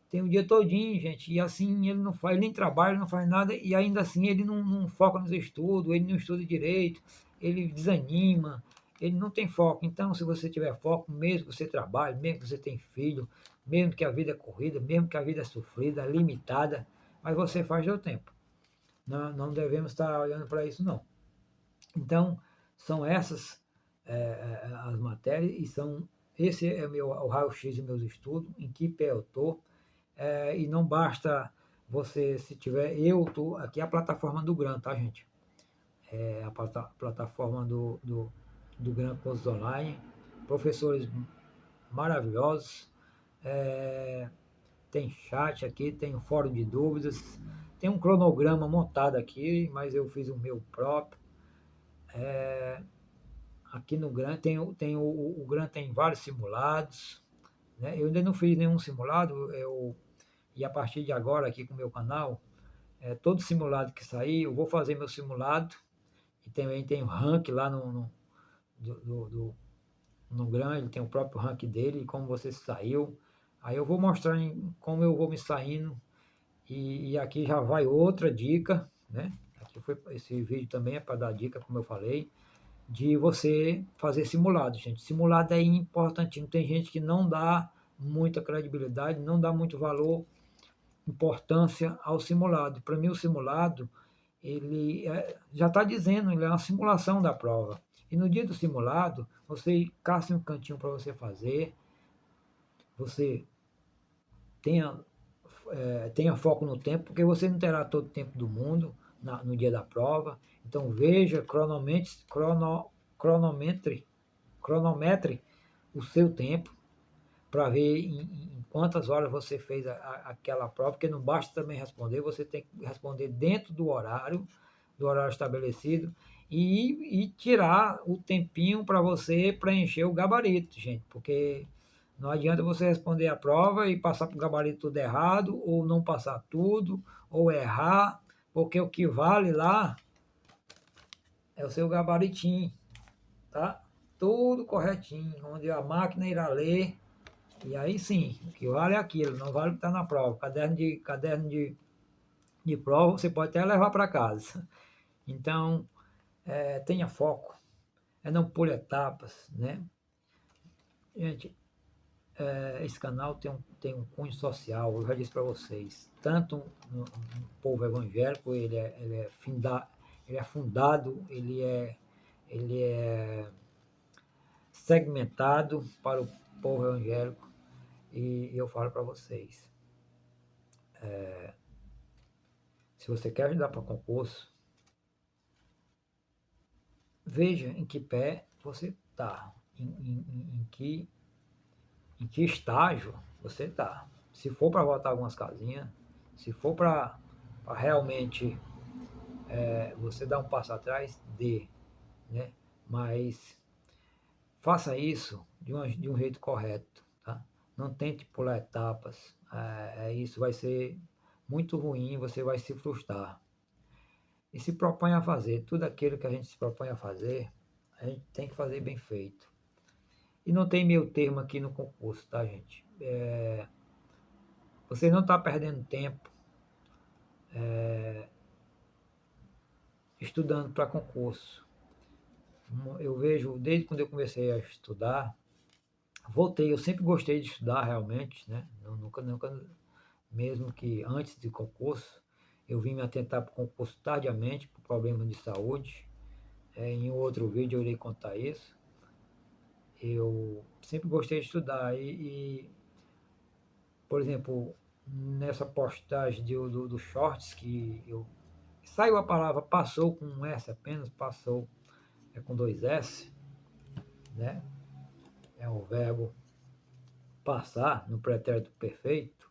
tem um dia todinho, gente, e assim ele não faz, ele nem trabalha, não faz nada, e ainda assim ele não foca nos estudos, ele não estuda direito, ele desanima, ele não tem foco. Então, se você tiver foco, mesmo que você trabalhe, mesmo que você tenha filho, mesmo que a vida é corrida, mesmo que a vida é sofrida, limitada, mas você faz o tempo. Não devemos estar olhando para isso, não. Então, são essas as matérias, esse é o raio-x de meus estudos, em que pé eu estou, e não basta você, se tiver, eu estou aqui é a plataforma do GRAN, tá, gente? É a plataforma do GRAN Cursos Online, professores maravilhosos, tem chat aqui, tem um fórum de dúvidas, tem um cronograma montado aqui, mas eu fiz o meu próprio. Aqui no GRAN o GRAN tem vários simulados, né? Eu ainda não fiz nenhum simulado, e a partir de agora aqui com o meu canal, todo simulado que sair, eu vou fazer meu simulado, e também tem o rank lá no GRAN, ele tem o próprio rank dele, como você saiu. Aí eu vou mostrar como eu vou me saindo, e aqui já vai outra dica, né? Esse vídeo também é para dar dica, como eu falei, de você fazer simulado, gente. Simulado é importantíssimo. Tem gente que não dá muita credibilidade, não dá muito valor, importância ao simulado. Para mim, o simulado, ele já está dizendo, ele é uma simulação da prova. E no dia do simulado, você caça um cantinho para você fazer, você tenha, tenha foco no tempo, porque você não terá todo o tempo do mundo no dia da prova. Então veja, cronometre o seu tempo, para ver em quantas horas você fez aquela prova, porque não basta também responder, você tem que responder dentro do horário estabelecido, e tirar o tempinho para você preencher o gabarito, gente, porque não adianta você responder a prova e passar para o gabarito tudo errado, ou não passar tudo, ou errar, porque o que vale lá é o seu gabaritinho, tá? Tudo corretinho, onde a máquina irá ler, e aí sim, o que vale é aquilo, não vale o que está na prova. Caderno de prova você pode até levar para casa. Então, tenha foco, não pule etapas, né? Gente, esse canal tem um cunho social, eu já disse para vocês, tanto no povo evangélico, ele é fundado, ele é segmentado para o povo evangélico, e eu falo para vocês, se você quer ajudar para concurso, veja em que pé você está, em que estágio você está. Se for para voltar algumas casinhas, se for para realmente você dar um passo atrás, dê, né? Mas faça isso de um jeito correto, tá? Não tente pular etapas, isso vai ser muito ruim, você vai se frustrar. E se propõe a fazer tudo aquilo que a gente se propõe a fazer, a gente tem que fazer bem feito. E não tem meio termo aqui no concurso, tá, gente? Você não está perdendo tempo estudando para concurso. Eu vejo, desde quando eu comecei a estudar, voltei, eu sempre gostei de estudar realmente, né? Eu nunca, mesmo que antes de concurso, eu vim me atentar para o concurso tardiamente, por problemas de saúde. Em outro vídeo eu irei contar isso. Eu sempre gostei de estudar por exemplo, nessa postagem do Shorts que eu saiu a palavra passou com um S apenas, passou com dois S, né? É o verbo passar no pretérito perfeito.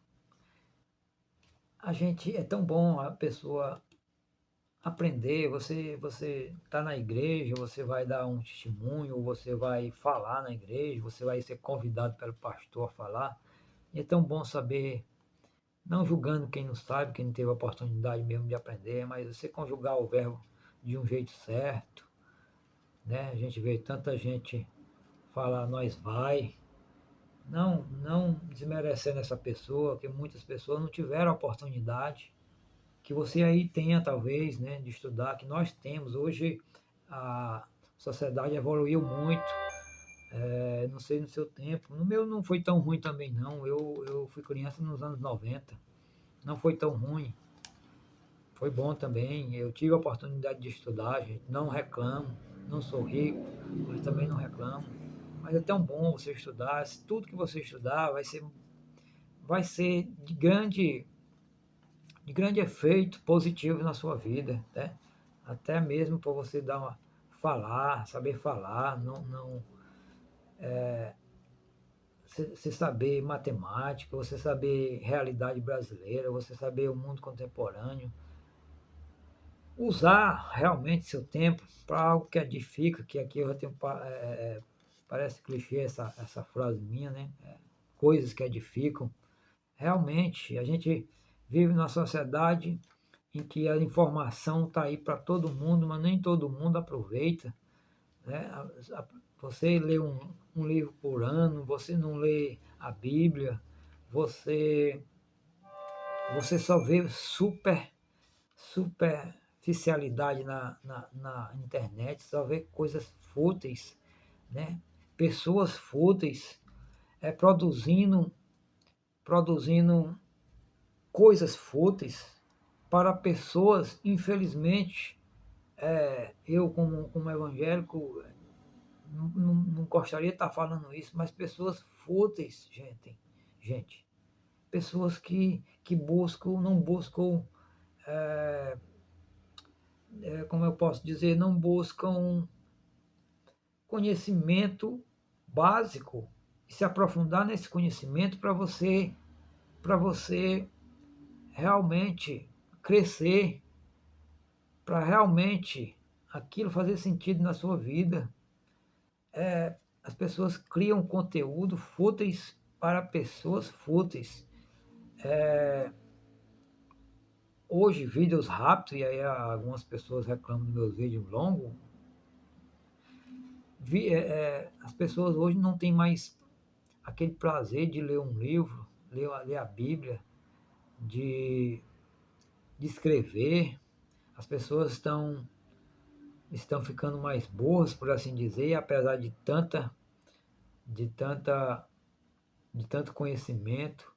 A gente é tão bom a pessoa aprender, você está na igreja, você vai dar um testemunho, você vai falar na igreja, você vai ser convidado pelo pastor a falar. E é tão bom saber, não julgando quem não sabe, quem não teve a oportunidade mesmo de aprender, mas você conjugar o verbo de um jeito certo, né? A gente vê tanta gente falar nós vai, não desmerecendo essa pessoa, que muitas pessoas não tiveram a oportunidade que você aí tenha talvez, né, de estudar, que nós temos. Hoje a sociedade evoluiu muito, não sei no seu tempo, no meu não foi tão ruim também não, eu fui criança nos anos 90, não foi tão ruim, foi bom também, eu tive a oportunidade de estudar, gente, não reclamo, não sou rico, mas também não reclamo, mas é tão bom você estudar, tudo que você estudar vai ser de grande efeito positivo na sua vida, né? Até mesmo para você falar, saber falar, não você saber matemática, você saber realidade brasileira, você saber o mundo contemporâneo, usar realmente seu tempo para algo que edifica, que aqui eu já tenho, parece clichê essa frase minha, né? Coisas que edificam. Realmente, a gente vive numa sociedade em que a informação está aí para todo mundo, mas nem todo mundo aproveita. Né? Você lê um livro por ano, você não lê a Bíblia, você, você só vê superficialidade na internet, só vê coisas fúteis, né? Pessoas fúteis produzindo coisas fúteis para pessoas, infelizmente, eu como evangélico não gostaria de estar falando isso, mas pessoas fúteis, gente, pessoas que não buscam, como eu posso dizer, não buscam conhecimento básico e se aprofundar nesse conhecimento para você realmente crescer, para realmente aquilo fazer sentido na sua vida. As pessoas criam conteúdo fúteis para pessoas fúteis. Hoje, vídeos rápidos, e aí algumas pessoas reclamam dos meus vídeos longos, as pessoas hoje não têm mais aquele prazer de ler um livro, ler a Bíblia, de, de escrever. As pessoas estão ficando mais burras, por assim dizer, apesar de tanta, de tanto conhecimento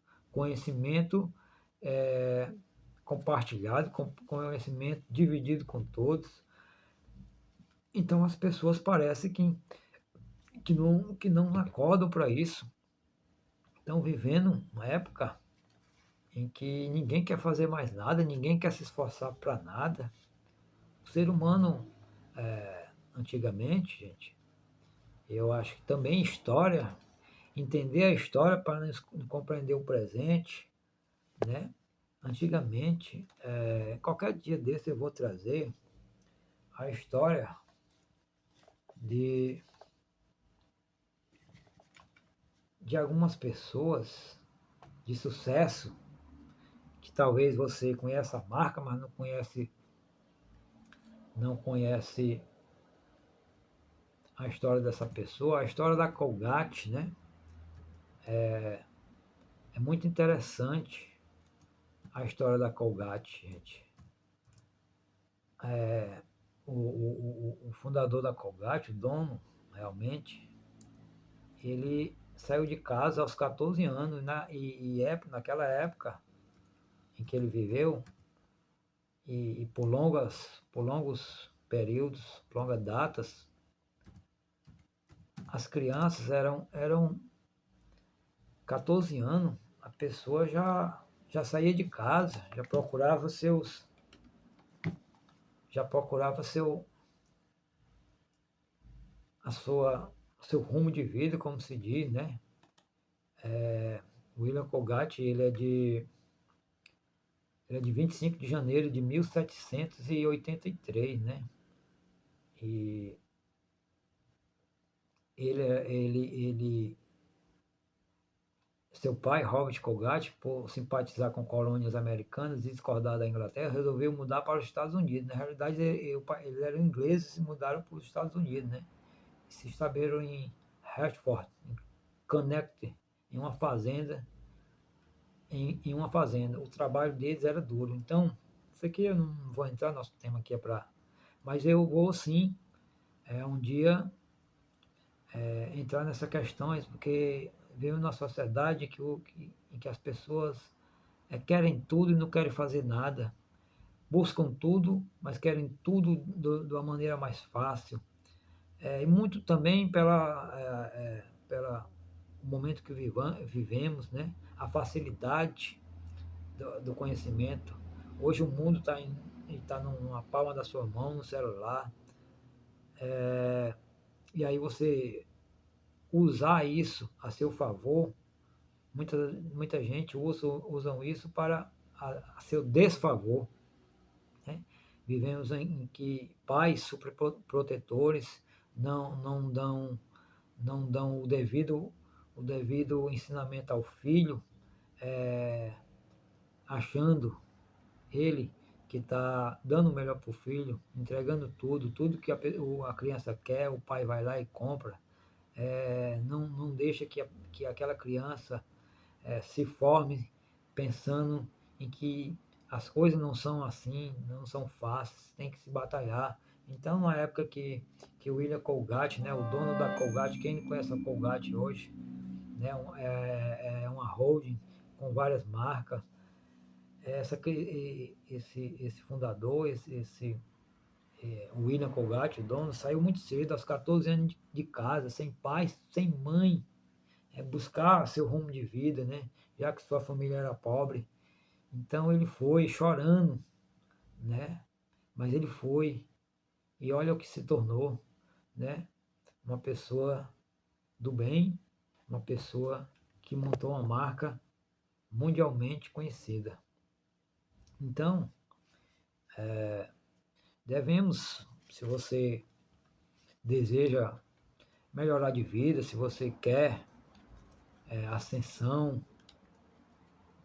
é, compartilhado, conhecimento dividido com todos. Então as pessoas parecem que não acordam para isso. Estão vivendo uma época em que ninguém quer fazer mais nada, ninguém quer se esforçar para nada. O ser humano, antigamente, gente, eu acho que também história, entender a história para compreender o presente, né? Antigamente, qualquer dia desse eu vou trazer a história de, de algumas pessoas de sucesso, que talvez você conheça a marca, mas não conhece a história dessa pessoa. A história da Colgate, né? É muito interessante a história da Colgate, gente. O fundador da Colgate, o dono, realmente, ele saiu de casa aos 14 anos, naquela época em que ele viveu, e por longos períodos, longas datas, as crianças eram 14 anos, a pessoa já saía de casa, já procurava a sua, seu rumo de vida, como se diz, né? William Colgate, ele é de 25 de janeiro de 1783, né? E ele seu pai, Robert Colgate, por simpatizar com colônias americanas e discordar da Inglaterra, resolveu mudar para os Estados Unidos. Na realidade, eles eram ingleses e mudaram para os Estados Unidos, né? E se estabeleceram em Hartford, em Connecticut, em uma fazenda. Em uma fazenda. O trabalho deles era duro. Então, isso aqui eu não vou entrar, nosso tema aqui é para... Mas eu vou sim, um dia, entrar nessas questões, porque vivemos numa sociedade em que as pessoas querem tudo e não querem fazer nada. Buscam tudo, mas querem tudo de uma maneira mais fácil. E muito também pela o momento que vivemos, né? A facilidade do conhecimento. Hoje o mundo está numa palma da sua mão, no celular. E aí você usar isso a seu favor, muita gente usam isso para a seu desfavor, né? Vivemos em que pais superprotetores não dão o devido ensinamento ao filho, achando ele que está dando o melhor para o filho, entregando tudo que a criança quer, o pai vai lá e compra. Não deixa que aquela criança se forme pensando em que as coisas não são assim, não são fáceis, tem que se batalhar. Então, na época que o William Colgate, né, o dono da Colgate, quem não conhece a Colgate hoje, né, é uma holding com várias marcas. Esse fundador, o William Colgate, o dono, saiu muito cedo, aos 14 anos de casa, sem pai, sem mãe, buscar seu rumo de vida, né? Já que sua família era pobre. Então ele foi chorando, né? Mas ele foi, e olha o que se tornou, né? Uma pessoa do bem, uma pessoa que montou uma marca mundialmente conhecida. Então, devemos, se você deseja melhorar de vida, se você quer ascensão,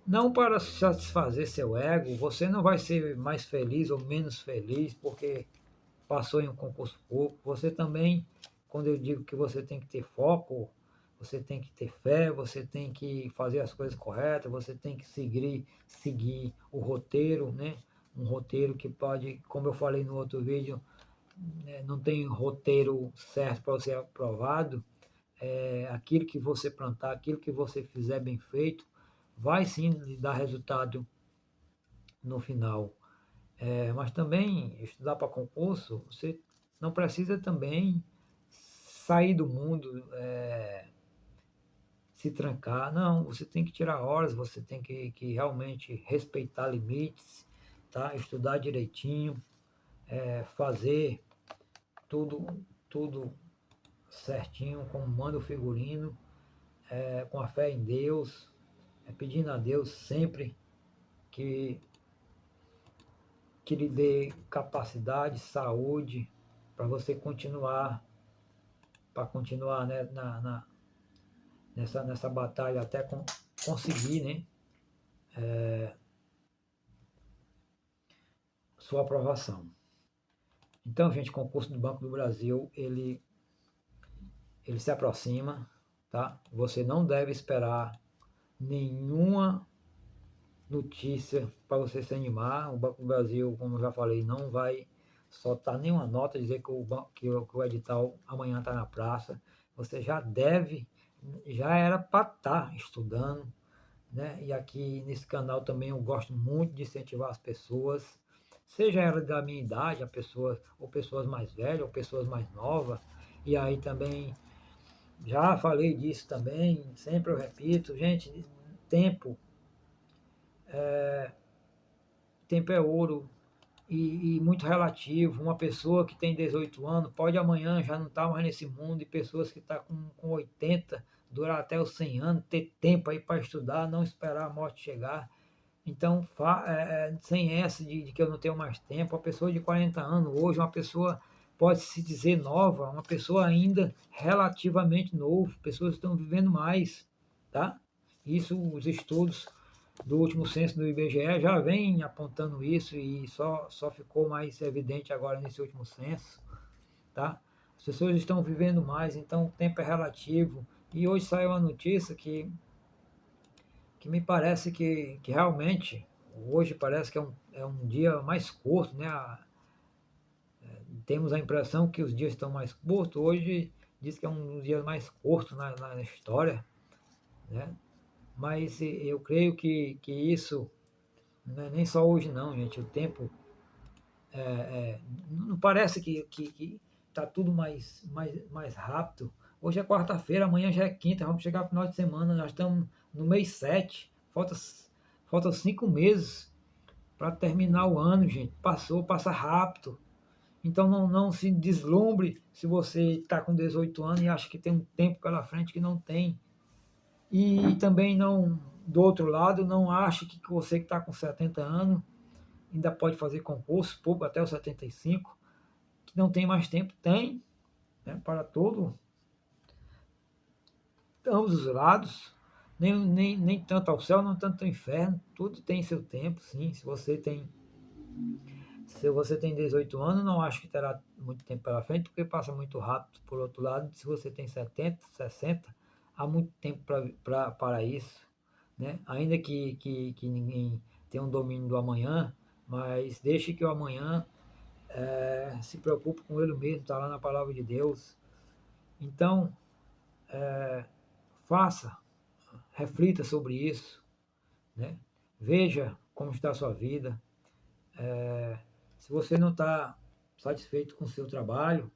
não para satisfazer seu ego, você não vai ser mais feliz ou menos feliz porque passou em um concurso público. Você também, quando eu digo que você tem que ter foco, você tem que ter fé, você tem que fazer as coisas corretas, você tem que seguir o roteiro, né? Um roteiro que pode, como eu falei no outro vídeo, não tem roteiro certo para ser aprovado. Aquilo que você plantar, aquilo que você fizer bem feito, vai sim lhe dar resultado no final. Mas também, estudar para concurso, você não precisa também sair do mundo, se trancar. Não, você tem que tirar horas, você tem que realmente respeitar limites, tá? Estudar direitinho, fazer tudo certinho, como manda o figurino, com a fé em Deus, pedindo a Deus sempre que, que lhe dê capacidade, saúde, para você continuar, né, nessa batalha até conseguir, né, sua aprovação. Então, gente, o concurso do Banco do Brasil, ele se aproxima, tá? Você não deve esperar nenhuma notícia para você se animar. O Banco do Brasil, como eu já falei, não vai soltar nenhuma nota, dizer que o edital amanhã está na praça. Você já deve já era para estar estudando, né? E aqui nesse canal também eu gosto muito de incentivar as pessoas, seja ela da minha idade, a pessoas, ou pessoas mais velhas, ou pessoas mais novas. E aí também, já falei disso também, sempre eu repito, gente, tempo, tempo é ouro e muito relativo. Uma pessoa que tem 18 anos pode amanhã já não estar mais nesse mundo, e pessoas que estão com 80, durar até os 100 anos, ter tempo aí para estudar, não esperar a morte chegar. Então, sem essa de que eu não tenho mais tempo, a pessoa de 40 anos, hoje, uma pessoa pode se dizer nova, uma pessoa ainda relativamente novo, pessoas estão vivendo mais, tá? Isso, os estudos do último censo do IBGE já vem apontando isso, e só ficou mais evidente agora nesse último censo, tá? As pessoas estão vivendo mais, então o tempo é relativo. E hoje saiu uma notícia que me parece que realmente, hoje parece que é um dia mais curto, né? Temos a impressão que os dias estão mais curtos, hoje diz que é um dia mais curto na história, né? Mas eu creio que isso não é nem só hoje não, gente. O tempo não parece que tá tudo mais rápido. Hoje é quarta-feira, amanhã já é quinta, vamos chegar ao final de semana, nós estamos no mês 7, falta 5 meses para terminar o ano, gente. Passa rápido. Então não se deslumbre se você está com 18 anos e acha que tem um tempo pela frente, que não tem. E também não, do outro lado, não ache que você que está com 70 anos ainda pode fazer concurso público até os 75, que não tem mais tempo. Tem, né, para todo, ambos os lados, nem tanto ao céu, não tanto ao inferno, tudo tem seu tempo, sim. Se você tem 18 anos, não acho que terá muito tempo pela frente, porque passa muito rápido. Por outro lado, se você tem 70, 60, há muito tempo para isso, né? Ainda que ninguém tenha um domínio do amanhã, mas deixe que o amanhã se preocupe com ele mesmo, está lá na palavra de Deus. Então, faça, reflita sobre isso, né? Veja como está a sua vida. Se você não está satisfeito com o seu trabalho,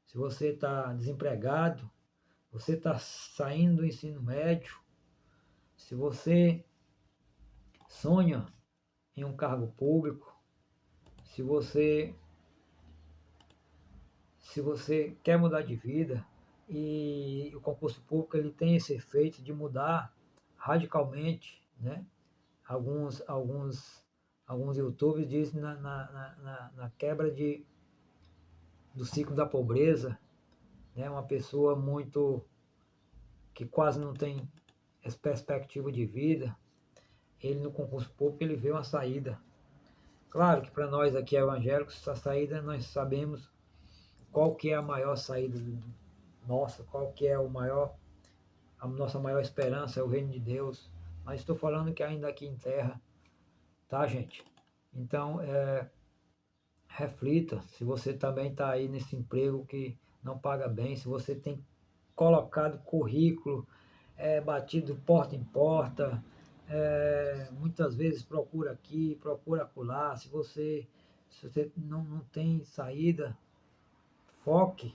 se você está desempregado, você está saindo do ensino médio, se você sonha em um cargo público, se você, se você quer mudar de vida, e o concurso público ele tem esse efeito de mudar radicalmente, né? Alguns YouTubers dizem na quebra do ciclo da pobreza, né? Uma pessoa muito que quase não tem essa perspectiva de vida, ele no concurso público ele vê uma saída. Claro que para nós aqui evangélicos, essa saída nós sabemos qual que é a maior saída nossa, qual que é a nossa maior esperança, é o reino de Deus. Mas estou falando que ainda aqui em terra, tá, gente? Então, reflita se você também está aí nesse emprego que não paga bem, se você tem colocado currículo, batido porta em porta, muitas vezes procura aqui, procura acolá. Se você não tem saída, foque,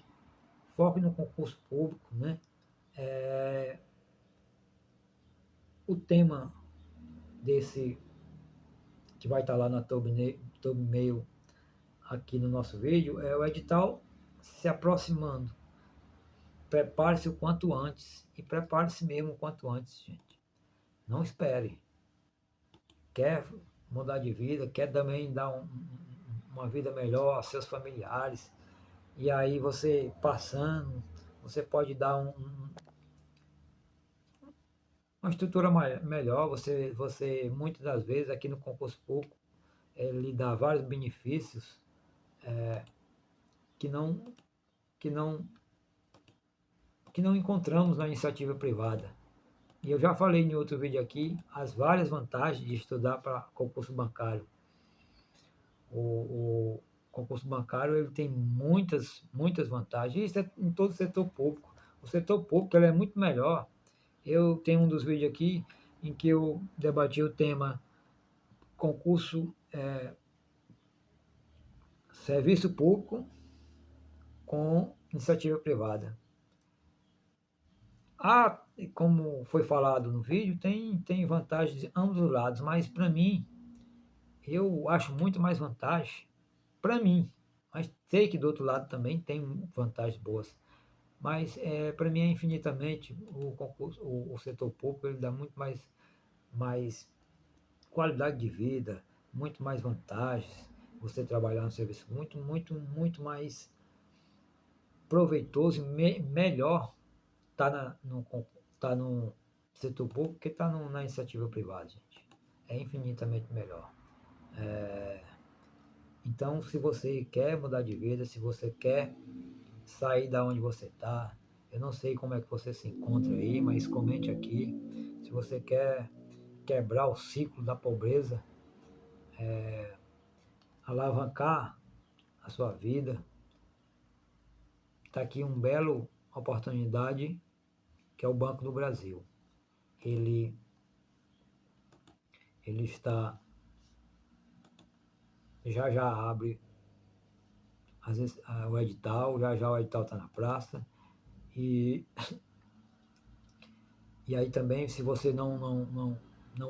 foque no concurso público, né? O tema desse que vai estar lá na thumbnail aqui no nosso vídeo é o edital se aproximando. Prepare-se o quanto antes, e prepare-se mesmo o quanto antes, gente. Não espere. Quer mudar de vida, quer também dar uma vida melhor a seus familiares, e aí você passando, você pode dar uma estrutura melhor. Você muitas das vezes aqui no concurso público lhe dá vários benefícios que não, que não, que não encontramos na iniciativa privada. E eu já falei em outro vídeo aqui as várias vantagens de estudar para concurso bancário. O concurso bancário ele tem muitas vantagens, isso é em todo o setor público. O setor público ele é muito melhor. Eu tenho um dos vídeos aqui em que eu debati o tema concurso, serviço público com iniciativa privada. Ah, como foi falado no vídeo, tem vantagens de ambos os lados, mas para mim, eu acho muito mais vantagem para mim. Mas sei que do outro lado também tem vantagens boas. Mas para mim é infinitamente o concurso, o setor público ele dá muito mais qualidade de vida, muito mais vantagens. Você trabalhar no serviço muito mais proveitoso e melhor tá no setor público que está na iniciativa privada, gente. É infinitamente melhor. Então, se você quer mudar de vida, se você quer sair da onde você está, eu não sei como é que você se encontra aí, mas comente aqui. Se você quer quebrar o ciclo da pobreza, alavancar a sua vida, está aqui uma bela oportunidade que é o Banco do Brasil. Ele, ele está, já abre às vezes, o edital, já o edital está na praça. E, e aí também, se você não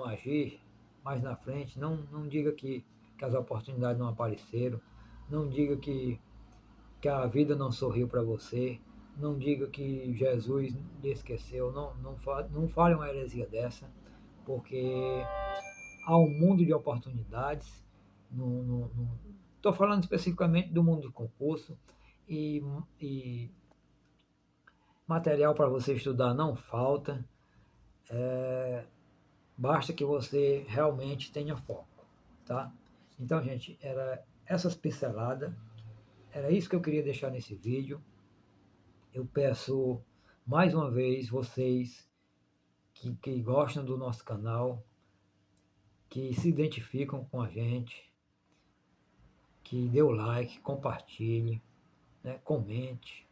agir mais na frente, não diga que as oportunidades não apareceram, não diga que a vida não sorriu para você, não diga que Jesus lhe esqueceu, não fale uma heresia dessa, porque há um mundo de oportunidades. Estou falando especificamente do mundo do concurso e, e material para você estudar não falta, basta que você realmente tenha foco, tá? Então, gente, era essas pinceladas, era isso que eu queria deixar nesse vídeo. Eu peço mais uma vez vocês que gostam do nosso canal, que se identificam com a gente, que dê o like, compartilhe, né, comente,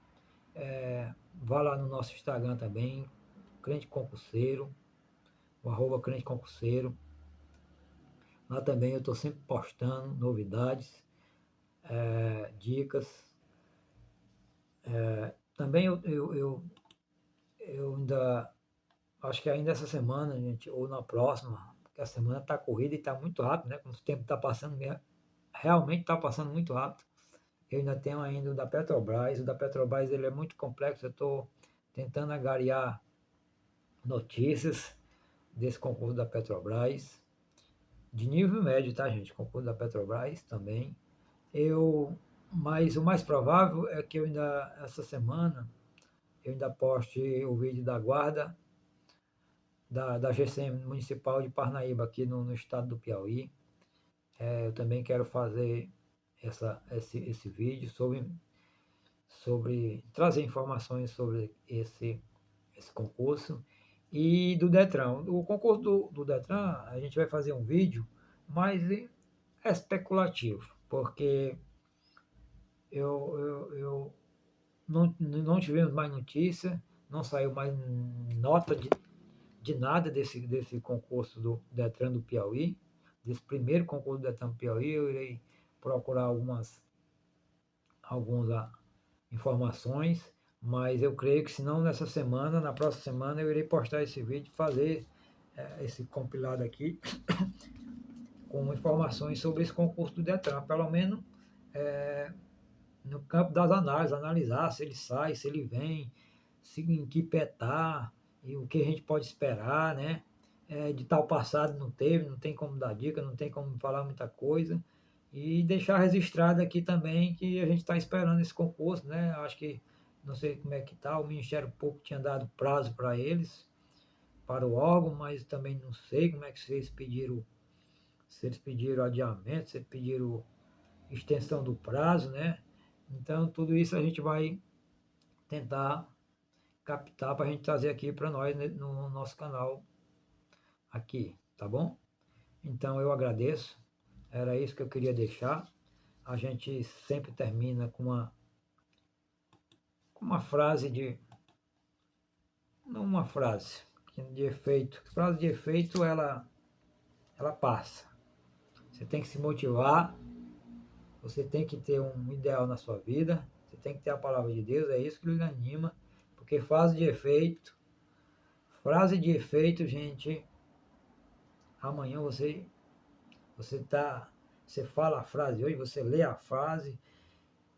vá lá no nosso Instagram também, Crente Concurseiro, o @Crente Concurseiro. Lá também eu estou sempre postando novidades, dicas. Também eu ainda, acho que ainda essa semana, gente, ou na próxima, porque a semana está corrida e está muito rápido, né? Como o tempo está passando, realmente está passando muito rápido. Eu ainda tenho ainda o da Petrobras ele é muito complexo, eu estou tentando angariar notícias desse concurso da Petrobras, de nível médio, tá, gente? Concurso da Petrobras também. Mas o mais provável é que eu ainda, essa semana, eu ainda poste o vídeo da guarda da GCM Municipal de Parnaíba, aqui no estado do Piauí. Eu também quero fazer esse vídeo sobre trazer informações sobre esse concurso. E do Detran. O concurso do Detran, a gente vai fazer um vídeo, mas é especulativo, porque eu não tivemos mais notícia, não saiu mais nota de nada desse concurso do Detran do Piauí, desse primeiro concurso do Detran do Piauí. Eu irei procurar algumas informações, mas eu creio que se não nessa semana, na próxima semana eu irei postar esse vídeo, fazer esse compilado aqui com informações sobre esse concurso do Detran, pelo menos no campo das análises, analisar se ele sai, se ele vem, se, em que pé está, e o que a gente pode esperar, né? De tal passado não teve, não tem como dar dica, não tem como falar muita coisa. E deixar registrado aqui também que a gente está esperando esse concurso, né? Acho que, não sei como é que está, o Ministério Público tinha dado prazo para eles, para o órgão, mas também não sei como é que se eles pediram adiamento, se eles pediram extensão do prazo, né? Então, tudo isso a gente vai tentar captar para a gente trazer aqui para nós, né, no nosso canal aqui, tá bom? Então, eu agradeço. Era isso que eu queria deixar. A gente sempre termina com uma frase uma frase de efeito. Frase de efeito, ela passa. Você tem que se motivar, você tem que ter um ideal na sua vida, você tem que ter a palavra de Deus, é isso que lhe anima, porque frase de efeito, gente, amanhã você fala a frase hoje, você lê a frase,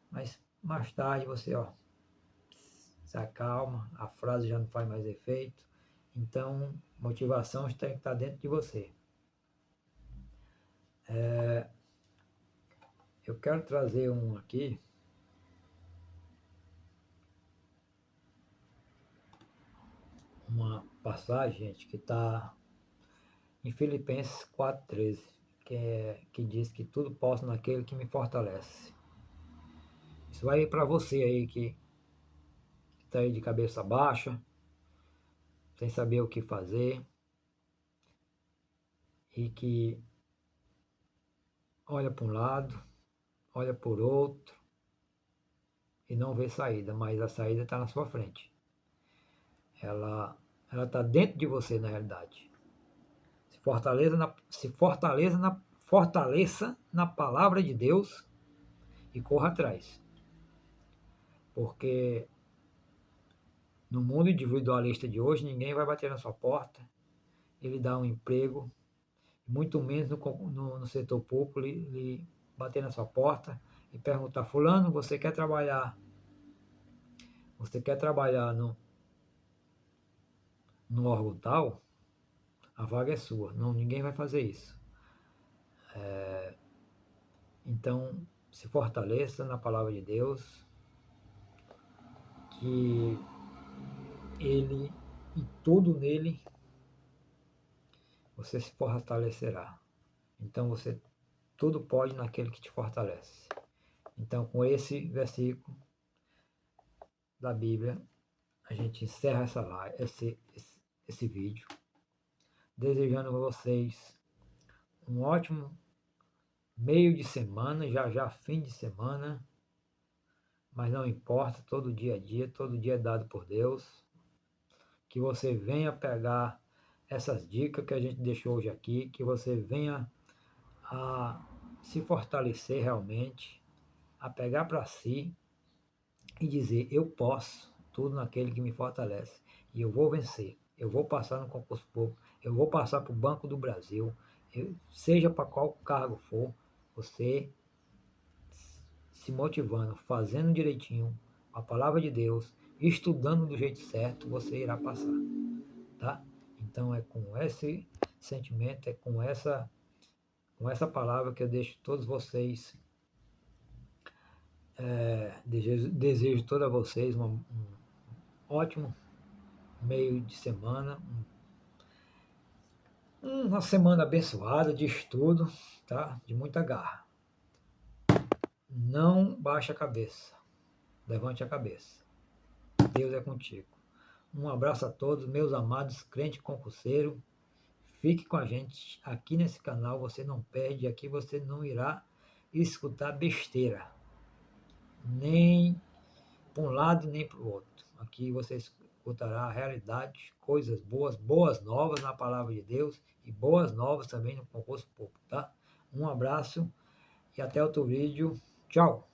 mas mais tarde você, se acalma, a frase já não faz mais efeito. Então, motivação tem que estar dentro de você. Eu quero trazer um aqui, uma passagem, gente, que está em Filipenses 4,13, que diz que tudo posso naquele que me fortalece. Isso vai para você aí que está aí de cabeça baixa, sem saber o que fazer, e que olha para um lado, olha por outro, e não vê saída, mas a saída está na sua frente. Ela está dentro de você, na realidade. Fortaleça na palavra de Deus e corra atrás. Porque no mundo individualista de hoje, ninguém vai bater na sua porta e lhe dar um emprego, muito menos no setor público, lhe bater na sua porta e perguntar: fulano, você quer trabalhar? Você quer trabalhar no órgão tal? A vaga é sua. Não, ninguém vai fazer isso. Então, se fortaleça na palavra de Deus, que Ele, e tudo nele, você se fortalecerá. Então, você tudo pode naquele que te fortalece. Então, com esse versículo da Bíblia, a gente encerra esse vídeo, desejando a vocês um ótimo meio de semana, já fim de semana, mas não importa, todo dia é dado por Deus, que você venha pegar essas dicas que a gente deixou hoje aqui, que você venha a se fortalecer realmente, a pegar para si e dizer: eu posso tudo naquele que me fortalece, e eu vou vencer, eu vou passar no concurso público, eu vou passar para o Banco do Brasil, seja para qual cargo for, você se motivando, fazendo direitinho a palavra de Deus, estudando do jeito certo, você irá passar, tá? Então é com esse sentimento, é com essa palavra que eu deixo todos vocês, desejo a todos vocês um ótimo meio de semana, uma semana abençoada de estudo, tá? De muita garra. Não baixe a cabeça, levante a cabeça. Deus é contigo. Um abraço a todos, meus amados crentes concurseiros. Fique com a gente aqui nesse canal, você não perde, aqui você não irá escutar besteira, nem para um lado nem para o outro. Aqui você escutará a realidade, coisas boas novas na palavra de Deus e boas novas também no concurso público, tá? Um abraço e até outro vídeo. Tchau!